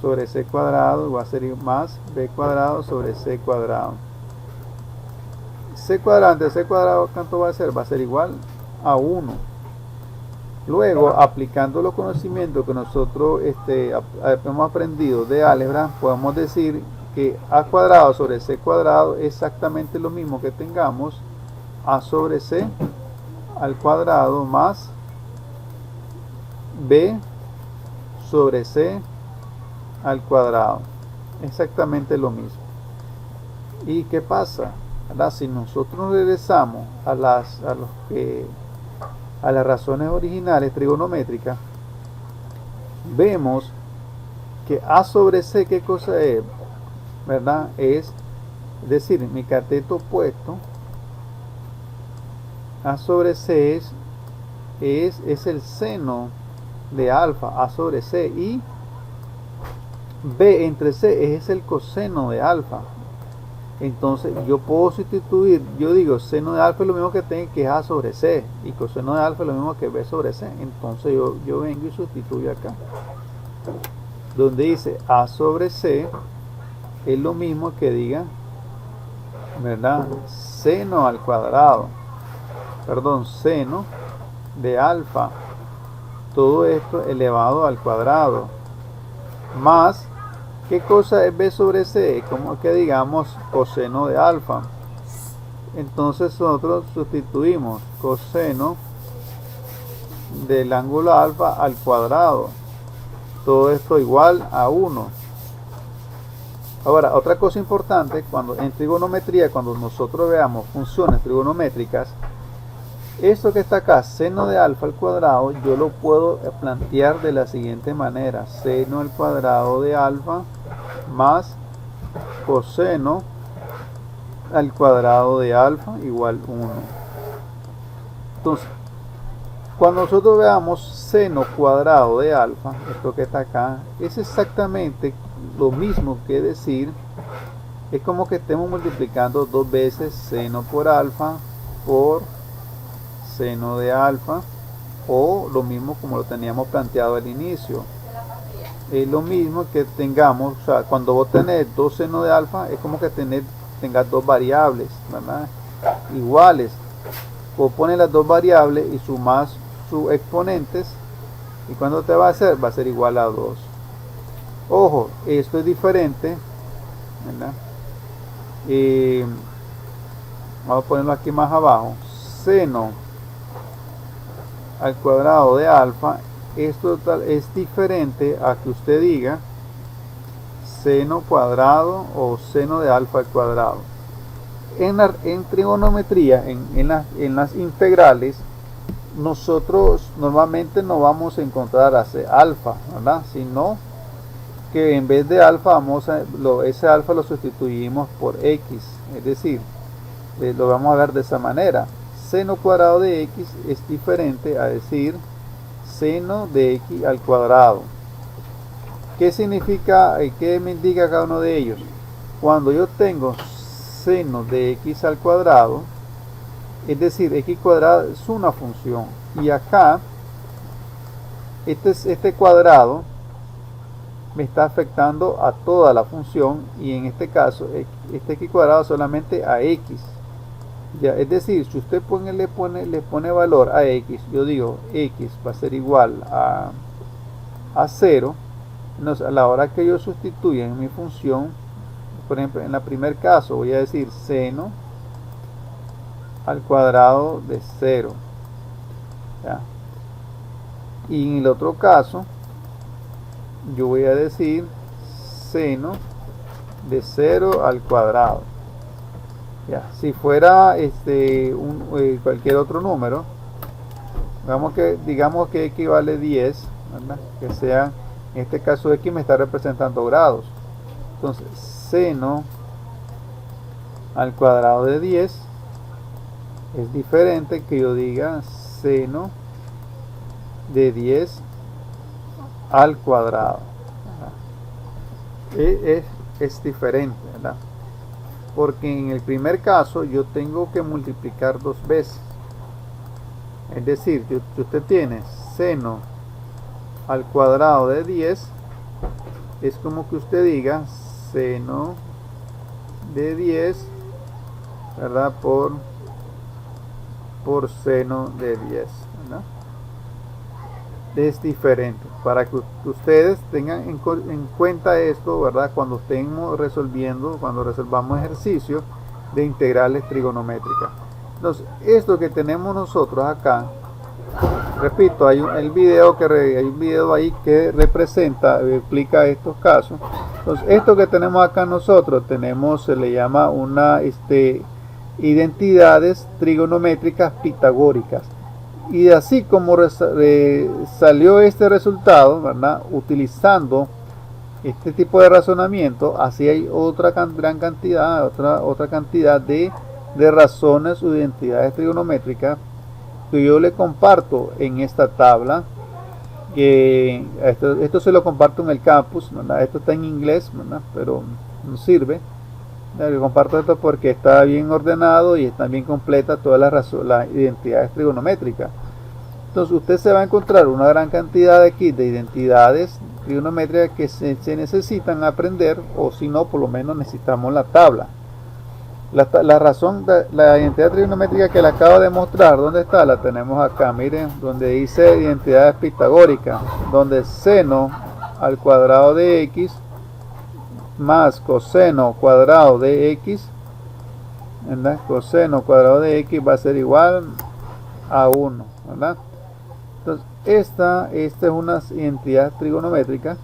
sobre c cuadrado va a ser más b cuadrado sobre c cuadrado. C cuadrado entre c cuadrado, ¿cuánto va a ser? Va a ser igual a 1. Luego, aplicando los conocimientos que nosotros hemos aprendido de álgebra, podemos decir que a cuadrado sobre c cuadrado es exactamente lo mismo que tengamos a sobre c al cuadrado más b sobre c al cuadrado. Exactamente lo mismo. ¿Y qué pasa? ¿Verdad? Si nosotros regresamos a las razones originales trigonométricas, vemos que a sobre c, ¿qué cosa es? ¿Verdad? Es decir, mi cateto opuesto, a sobre c es el seno de alfa, a sobre c, y B entre C es el coseno de alfa. Entonces yo puedo sustituir, yo digo seno de alfa es lo mismo que tengo que es A sobre C, y coseno de alfa es lo mismo que B sobre C. Entonces yo vengo y sustituyo acá, donde dice A sobre C es lo mismo que diga, ¿verdad? Seno al cuadrado, perdón, seno de alfa, todo esto elevado al cuadrado, más, ¿qué cosa es B sobre C? Como que digamos coseno de alfa. Entonces nosotros sustituimos coseno del ángulo alfa al cuadrado. Todo esto igual a 1. Ahora, otra cosa importante, cuando en trigonometría, cuando nosotros veamos funciones trigonométricas, esto que está acá, seno de alfa al cuadrado, yo lo puedo plantear de la siguiente manera: seno al cuadrado de alfa más coseno al cuadrado de alfa igual 1. Entonces, cuando nosotros veamos seno cuadrado de alfa, esto que está acá, es exactamente lo mismo que decir, es como que estemos multiplicando dos veces seno por alfa por seno de alfa, o lo mismo como lo teníamos planteado al inicio. Es lo mismo que tengamos, o sea, cuando vos tenés dos senos de alfa, es como que tengas dos variables, ¿verdad? Iguales. Vos pones las dos variables y sumás sus exponentes, y cuando te va a hacer, va a ser igual a 2. Ojo, esto es diferente, ¿verdad? Vamos a ponerlo aquí más abajo. Seno al cuadrado de alfa, esto es diferente a que usted diga seno cuadrado o seno de alfa al cuadrado. En trigonometría, en las integrales, nosotros normalmente no vamos a encontrar alfa, ¿verdad? Sino que en vez de alfa ese alfa lo sustituimos por x, es decir, lo vamos a ver de esa manera. Seno cuadrado de x es diferente a decir seno de x al cuadrado. ¿Qué significa y qué me indica cada uno de ellos? Cuando yo tengo seno de x al cuadrado, es decir, x cuadrado es una función, y acá este cuadrado me está afectando a toda la función, y en este caso este x cuadrado solamente a x. Ya, es decir, si usted le pone valor a x, yo digo x va a ser igual a 0, a la hora que yo sustituya en mi función, por ejemplo, en el primer caso voy a decir seno al cuadrado de 0. ¿Ya? Y en el otro caso, yo voy a decir seno de 0 al cuadrado. Ya, si fuera cualquier otro número, digamos que equivale 10, ¿verdad? Que sea, en este caso x me está representando grados. Entonces, seno al cuadrado de 10 es diferente que yo diga seno de 10 al cuadrado. Es diferente, ¿verdad? Porque en el primer caso yo tengo que multiplicar dos veces. Es decir, si usted tiene seno al cuadrado de 10, es como que usted diga seno de 10, ¿verdad? Por seno de 10, ¿verdad? Es diferente, para que ustedes tengan en cuenta esto, ¿verdad? Cuando estemos cuando resolvamos ejercicios de integrales trigonométricas. Entonces, esto que tenemos nosotros acá, repito, hay un video ahí que explica estos casos. Entonces, esto que tenemos acá nosotros, se le llama identidades trigonométricas pitagóricas. Y así como salió este resultado, ¿verdad? Utilizando este tipo de razonamiento, así hay otra cantidad de razones o identidades trigonométricas que yo le comparto en esta tabla, que esto se lo comparto en el campus, ¿verdad? Esto está en inglés, ¿verdad? Pero no sirve. Le comparto esto porque está bien ordenado y está bien completa todas las identidades trigonométricas. Entonces usted se va a encontrar una gran cantidad aquí de identidades trigonométricas que se necesitan aprender, o si no, por lo menos necesitamos la tabla. La razón de la identidad trigonométrica que le acabo de mostrar, ¿dónde está? La tenemos acá, miren, donde dice identidades pitagóricas, donde seno al cuadrado de x más coseno cuadrado de x, ¿verdad? Coseno cuadrado de x va a ser igual a 1, ¿verdad? Entonces, esta es una identidad trigonométrica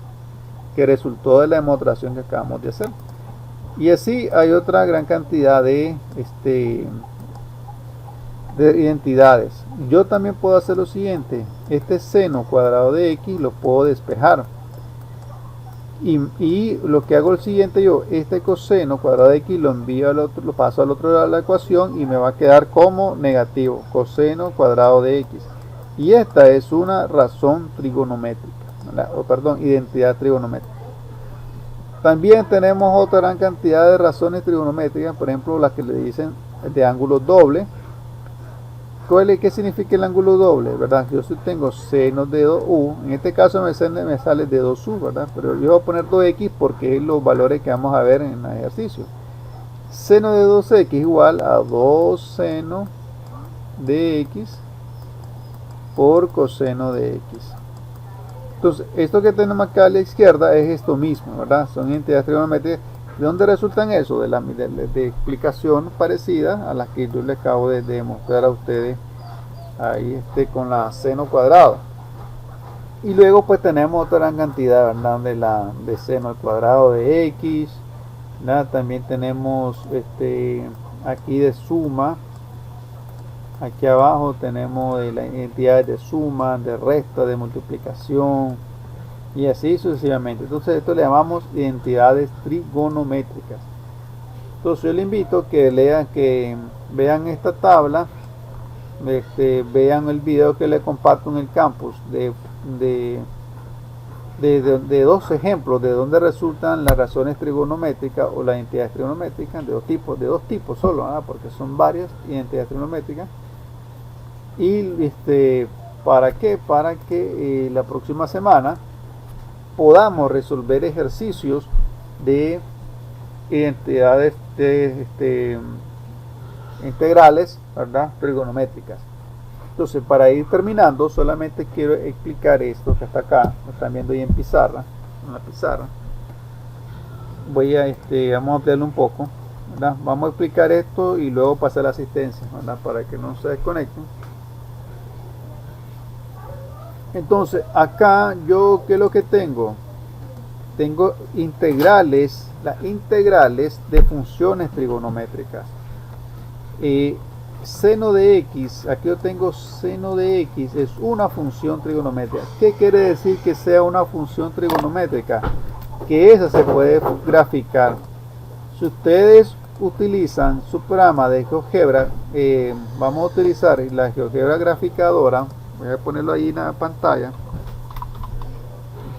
que resultó de la demostración que acabamos de hacer. Y así hay otra gran cantidad de identidades. Yo también puedo hacer lo siguiente: este seno cuadrado de x lo puedo despejar. Y lo que hago es lo siguiente: yo este coseno cuadrado de x lo envío al otro, lo paso al otro lado de la ecuación y me va a quedar como negativo, coseno cuadrado de x. Y esta es una razón trigonométrica, o perdón, identidad trigonométrica. También tenemos otra gran cantidad de razones trigonométricas, por ejemplo las que le dicen de ángulo doble. ¿Qué significa el ángulo doble? ¿Verdad? Yo si tengo seno de 2u, en este caso me sale de 2u, ¿verdad? Pero yo voy a poner 2x porque es los valores que vamos a ver en el ejercicio. Seno de 2x igual a 2 seno de x por coseno de x. Entonces, esto que tenemos acá a la izquierda es esto mismo, ¿verdad? Son identidades trigonométricas. ¿De dónde resultan eso? De explicación parecida a la que yo les acabo de demostrar a ustedes ahí con la seno cuadrado. Y luego pues tenemos otra gran cantidad, ¿verdad? De seno al cuadrado de x, ¿verdad? También tenemos aquí de suma. Aquí abajo tenemos las identidades de suma, de resta, de multiplicación y así sucesivamente. Entonces esto le llamamos identidades trigonométricas. Entonces yo le invito a que vean esta tabla, vean el video que le comparto en el campus de dos ejemplos de donde resultan las razones trigonométricas o las identidades trigonométricas de dos tipos solo, ¿verdad? Porque son varias identidades trigonométricas. Y ¿para qué? Para que la próxima semana podamos resolver ejercicios de identidades integrales, ¿verdad? Trigonométricas. Entonces, para ir terminando, solamente quiero explicar esto que está acá, lo están viendo ahí en la pizarra. Vamos a ampliarlo un poco, ¿verdad? Vamos a explicar esto y luego pasar la asistencia, ¿verdad? Para que no se desconecten. Entonces, acá yo, ¿qué es lo que tengo? Tengo integrales, las integrales de funciones trigonométricas. Seno de x, aquí yo tengo seno de x, es una función trigonométrica. ¿Qué quiere decir que sea una función trigonométrica? Que esa se puede graficar. Si ustedes utilizan su programa de GeoGebra, vamos a utilizar la GeoGebra graficadora. Voy a ponerlo ahí en la pantalla.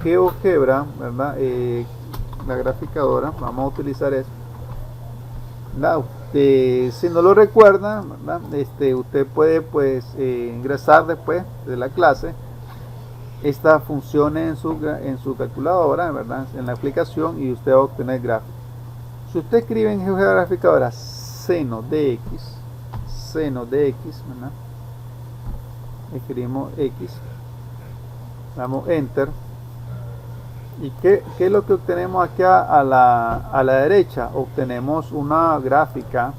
GeoGebra, ¿verdad? La graficadora, vamos a utilizar eso. Si no lo recuerdan, ¿verdad? Usted puede pues ingresar después de la clase estas funciones en su calculadora, ¿verdad? En la aplicación, y usted va a obtener gráficos. Si usted escribe en GeoGebra graficadora seno de x, ¿verdad? Escribimos x, damos enter, y ¿qué es lo que obtenemos aquí a la derecha? Obtenemos una gráfica.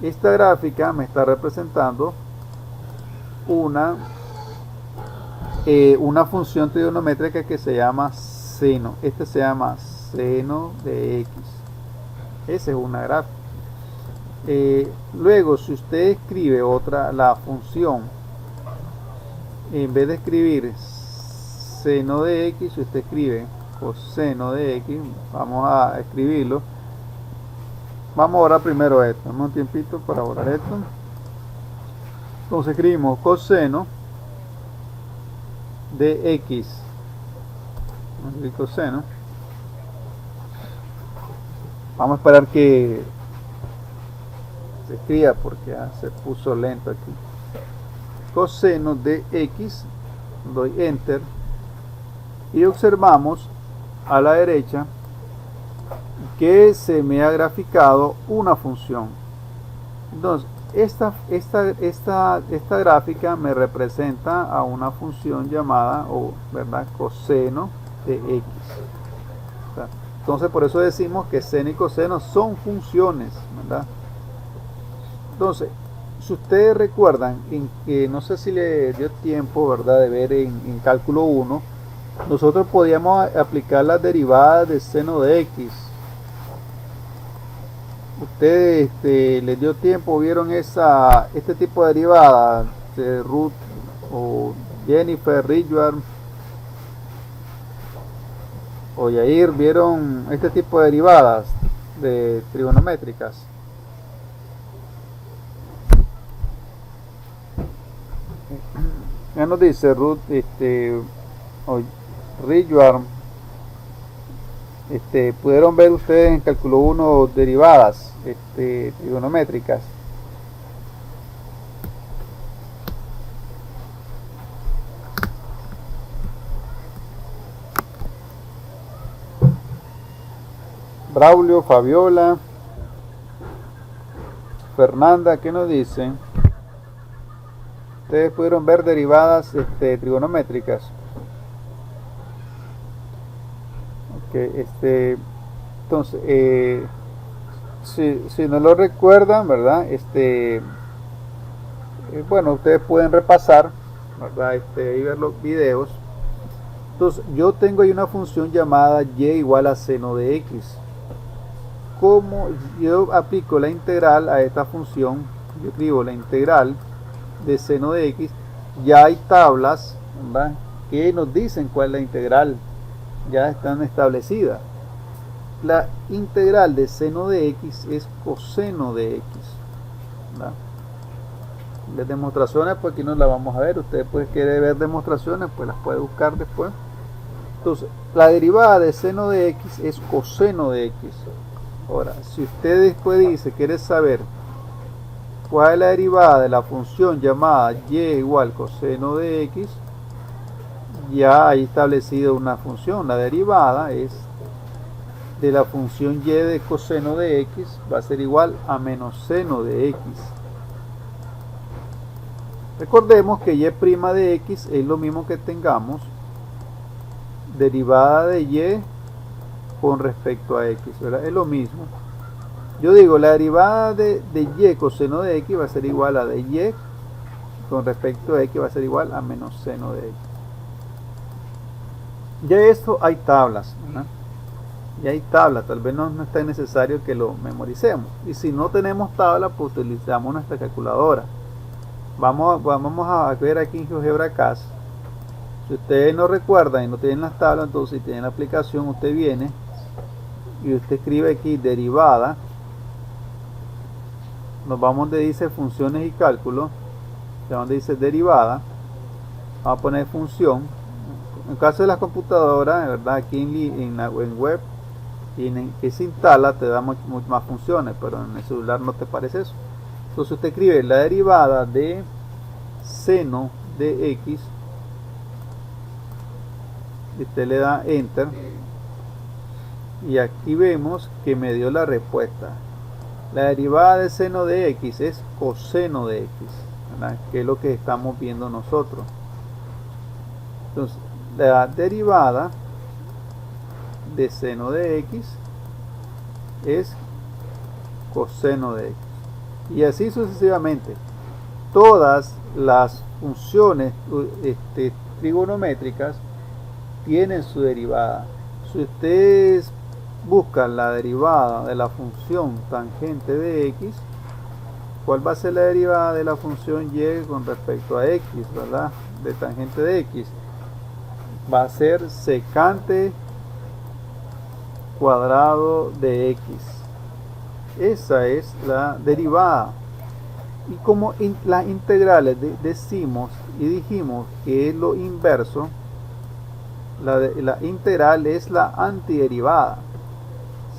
Esta gráfica me está representando una función trigonométrica que se llama seno. Este se llama seno de x. Esa es una gráfica. Luego, si usted escribe la función, en vez de escribir seno de x, si usted escribe coseno de x, vamos a escribirlo. Vamos a borrar primero esto, dame un tiempito para borrar esto. Entonces escribimos coseno de x, el coseno. Vamos a esperar que se escriba porque ya se puso lento aquí. Coseno de x, doy enter y observamos a la derecha que se me ha graficado una función. Entonces esta gráfica me representa a una función llamada, ¿verdad?, coseno de x. Entonces por eso decimos que seno y coseno son funciones, ¿verdad? Entonces, si ustedes recuerdan, no sé si le dio tiempo, ¿verdad?, de ver en cálculo 1, nosotros podíamos aplicar las derivadas de seno de x. Ustedes les dio tiempo, vieron este tipo de derivadas de Ruth o Jennifer, Richard o Yair, vieron este tipo de derivadas de trigonométricas. Ya nos dice Ruth o Richard, pudieron ver ustedes en cálculo 1 derivadas trigonométricas. Braulio, Fabiola, Fernanda, ¿qué nos dicen? Ustedes pudieron ver derivadas trigonométricas. Entonces, si no lo recuerdan, ¿verdad? Bueno, ustedes pueden repasar, ¿verdad?, y ver los videos. Entonces, yo tengo ahí una función llamada y igual a seno de x. Como yo aplico la integral a esta función, yo escribo la integral de seno de x, ya hay tablas, ¿verdad?, que nos dicen cuál es la integral, ya están establecidas. La integral de seno de x es coseno de x, ¿verdad? Las demostraciones, pues aquí no las vamos a ver. Ustedes pues quieren ver demostraciones, pues las puede buscar después. Entonces, la derivada de seno de x es coseno de x. Ahora, si usted después dice, quiere saber cuál es la derivada de la función llamada y igual coseno de x, ya hay establecido una función. La derivada es de la función y de coseno de x, va a ser igual a menos seno de x. Recordemos que y' de x es lo mismo que tengamos derivada de y con respecto a x, ¿verdad? Es lo mismo. Yo digo, la derivada de y coseno de x va a ser igual a de y con respecto a x, va a ser igual a menos seno de x. Ya esto hay tablas, ¿verdad? Ya hay tablas, tal vez no es tan necesario que lo memoricemos. Y si no tenemos tabla, pues utilizamos nuestra calculadora. Vamos a ver aquí en GeoGebra CAS. Si ustedes no recuerdan y no tienen las tablas, entonces si tienen la aplicación, usted viene y usted escribe aquí derivada. Nos vamos donde dice funciones y cálculos, donde dice derivada. Vamos a poner función. En caso de las computadoras, ¿verdad?, aquí en web y que se instala te da muchas más funciones, pero en el celular no te parece eso. Entonces usted escribe la derivada de seno de x y usted le da enter y aquí vemos que me dio la respuesta. La derivada de seno de x es coseno de x, ¿verdad?, que es lo que estamos viendo nosotros. Entonces la derivada de seno de x es coseno de x. Y así sucesivamente. Todas las funciones trigonométricas tienen su derivada. Si ustedes buscan la derivada de la función tangente de x, ¿cuál va a ser la derivada de la función y con respecto a x, ¿verdad?, de tangente de x? Va a ser secante cuadrado de x. Esa es la derivada. Y como las integrales decimos y dijimos que es lo inverso, La integral es la antiderivada.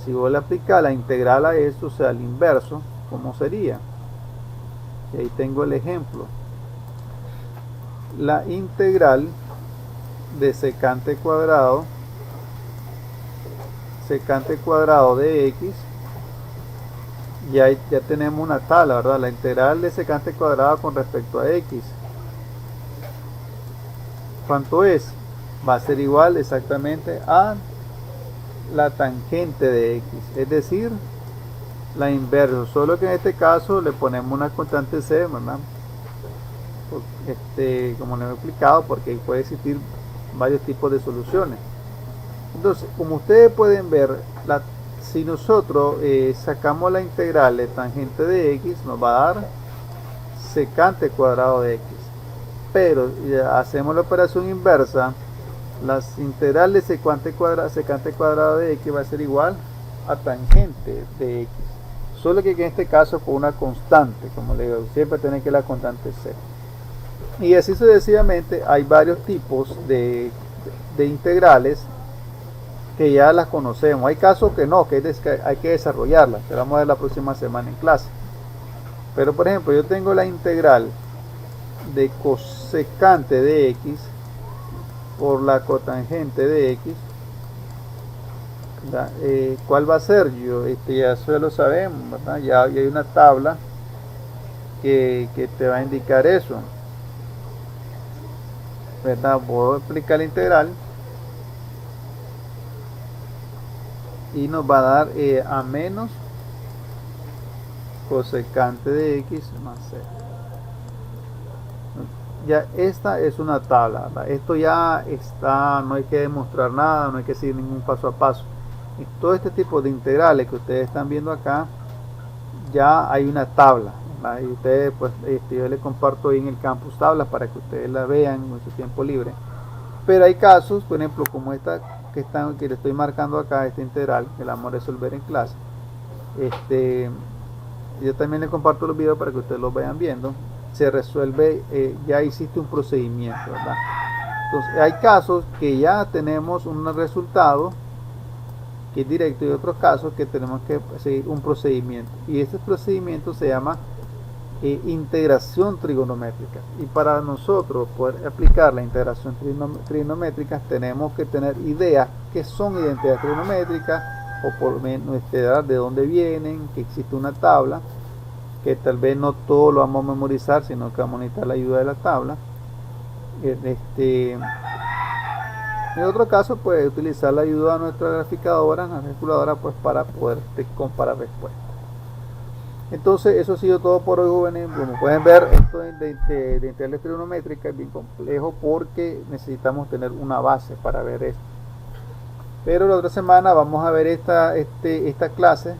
Si vos le aplicas la integral a esto, o sea, al inverso, ¿cómo sería? Y ahí tengo el ejemplo. La integral de secante cuadrado de x, ya tenemos una tabla, ¿verdad? La integral de secante cuadrado con respecto a x, ¿cuánto es? Va a ser igual exactamente a la tangente de x, es decir, la inversa, solo que en este caso le ponemos una constante c, ¿verdad? Como les he explicado, porque puede existir varios tipos de soluciones. Entonces, como ustedes pueden ver, si nosotros sacamos la integral de tangente de x, nos va a dar secante cuadrado de x. Pero hacemos la operación inversa, las integrales de secante cuadrado de x va a ser igual a tangente de x. Solo que en este caso con una constante, como le digo, siempre tiene que la constante c. Y así sucesivamente hay varios tipos de integrales que ya las conocemos. Hay casos que no, que hay que desarrollarlas, que vamos a ver la próxima semana en clase. Pero por ejemplo, yo tengo la integral de cosecante de x por la cotangente de x. ¿Cuál va a ser? Ya eso lo sabemos, ¿verdad? Ya hay una tabla que te va a indicar eso, ¿verdad? Voy a aplicar la integral y nos va a dar a menos cosecante de x más c. Ya esta es una tabla, ¿verdad? Esto ya está, no hay que demostrar nada, no hay que seguir ningún paso a paso. Y todo este tipo de integrales que ustedes están viendo acá, ya hay una tabla, ¿verdad? Y ustedes, pues, yo les comparto ahí en el campus tablas para que ustedes la vean en su tiempo libre. Pero hay casos, por ejemplo, como esta que le estoy marcando acá, esta integral, que la vamos a resolver en clase. Yo también les comparto los videos para que ustedes los vayan viendo. Se resuelve, ya hiciste un procedimiento, ¿verdad? Entonces, hay casos que ya tenemos un resultado que es directo y otros casos que tenemos que seguir un procedimiento. Y este procedimiento se llama integración trigonométrica. Y para nosotros poder aplicar la integración trigonométrica tenemos que tener ideas que son identidades trigonométricas, o por lo menos de dónde vienen, que existe una tabla, que tal vez no todo lo vamos a memorizar, sino que vamos a necesitar la ayuda de la tabla. En otro caso, pues utilizar la ayuda de nuestra graficadora, la calculadora, pues para poder comparar respuestas. Entonces, eso ha sido todo por hoy, jóvenes. Como pueden ver, esto de integrales trigonométricas es bien complejo porque necesitamos tener una base para ver esto. Pero la otra semana vamos a ver esta clase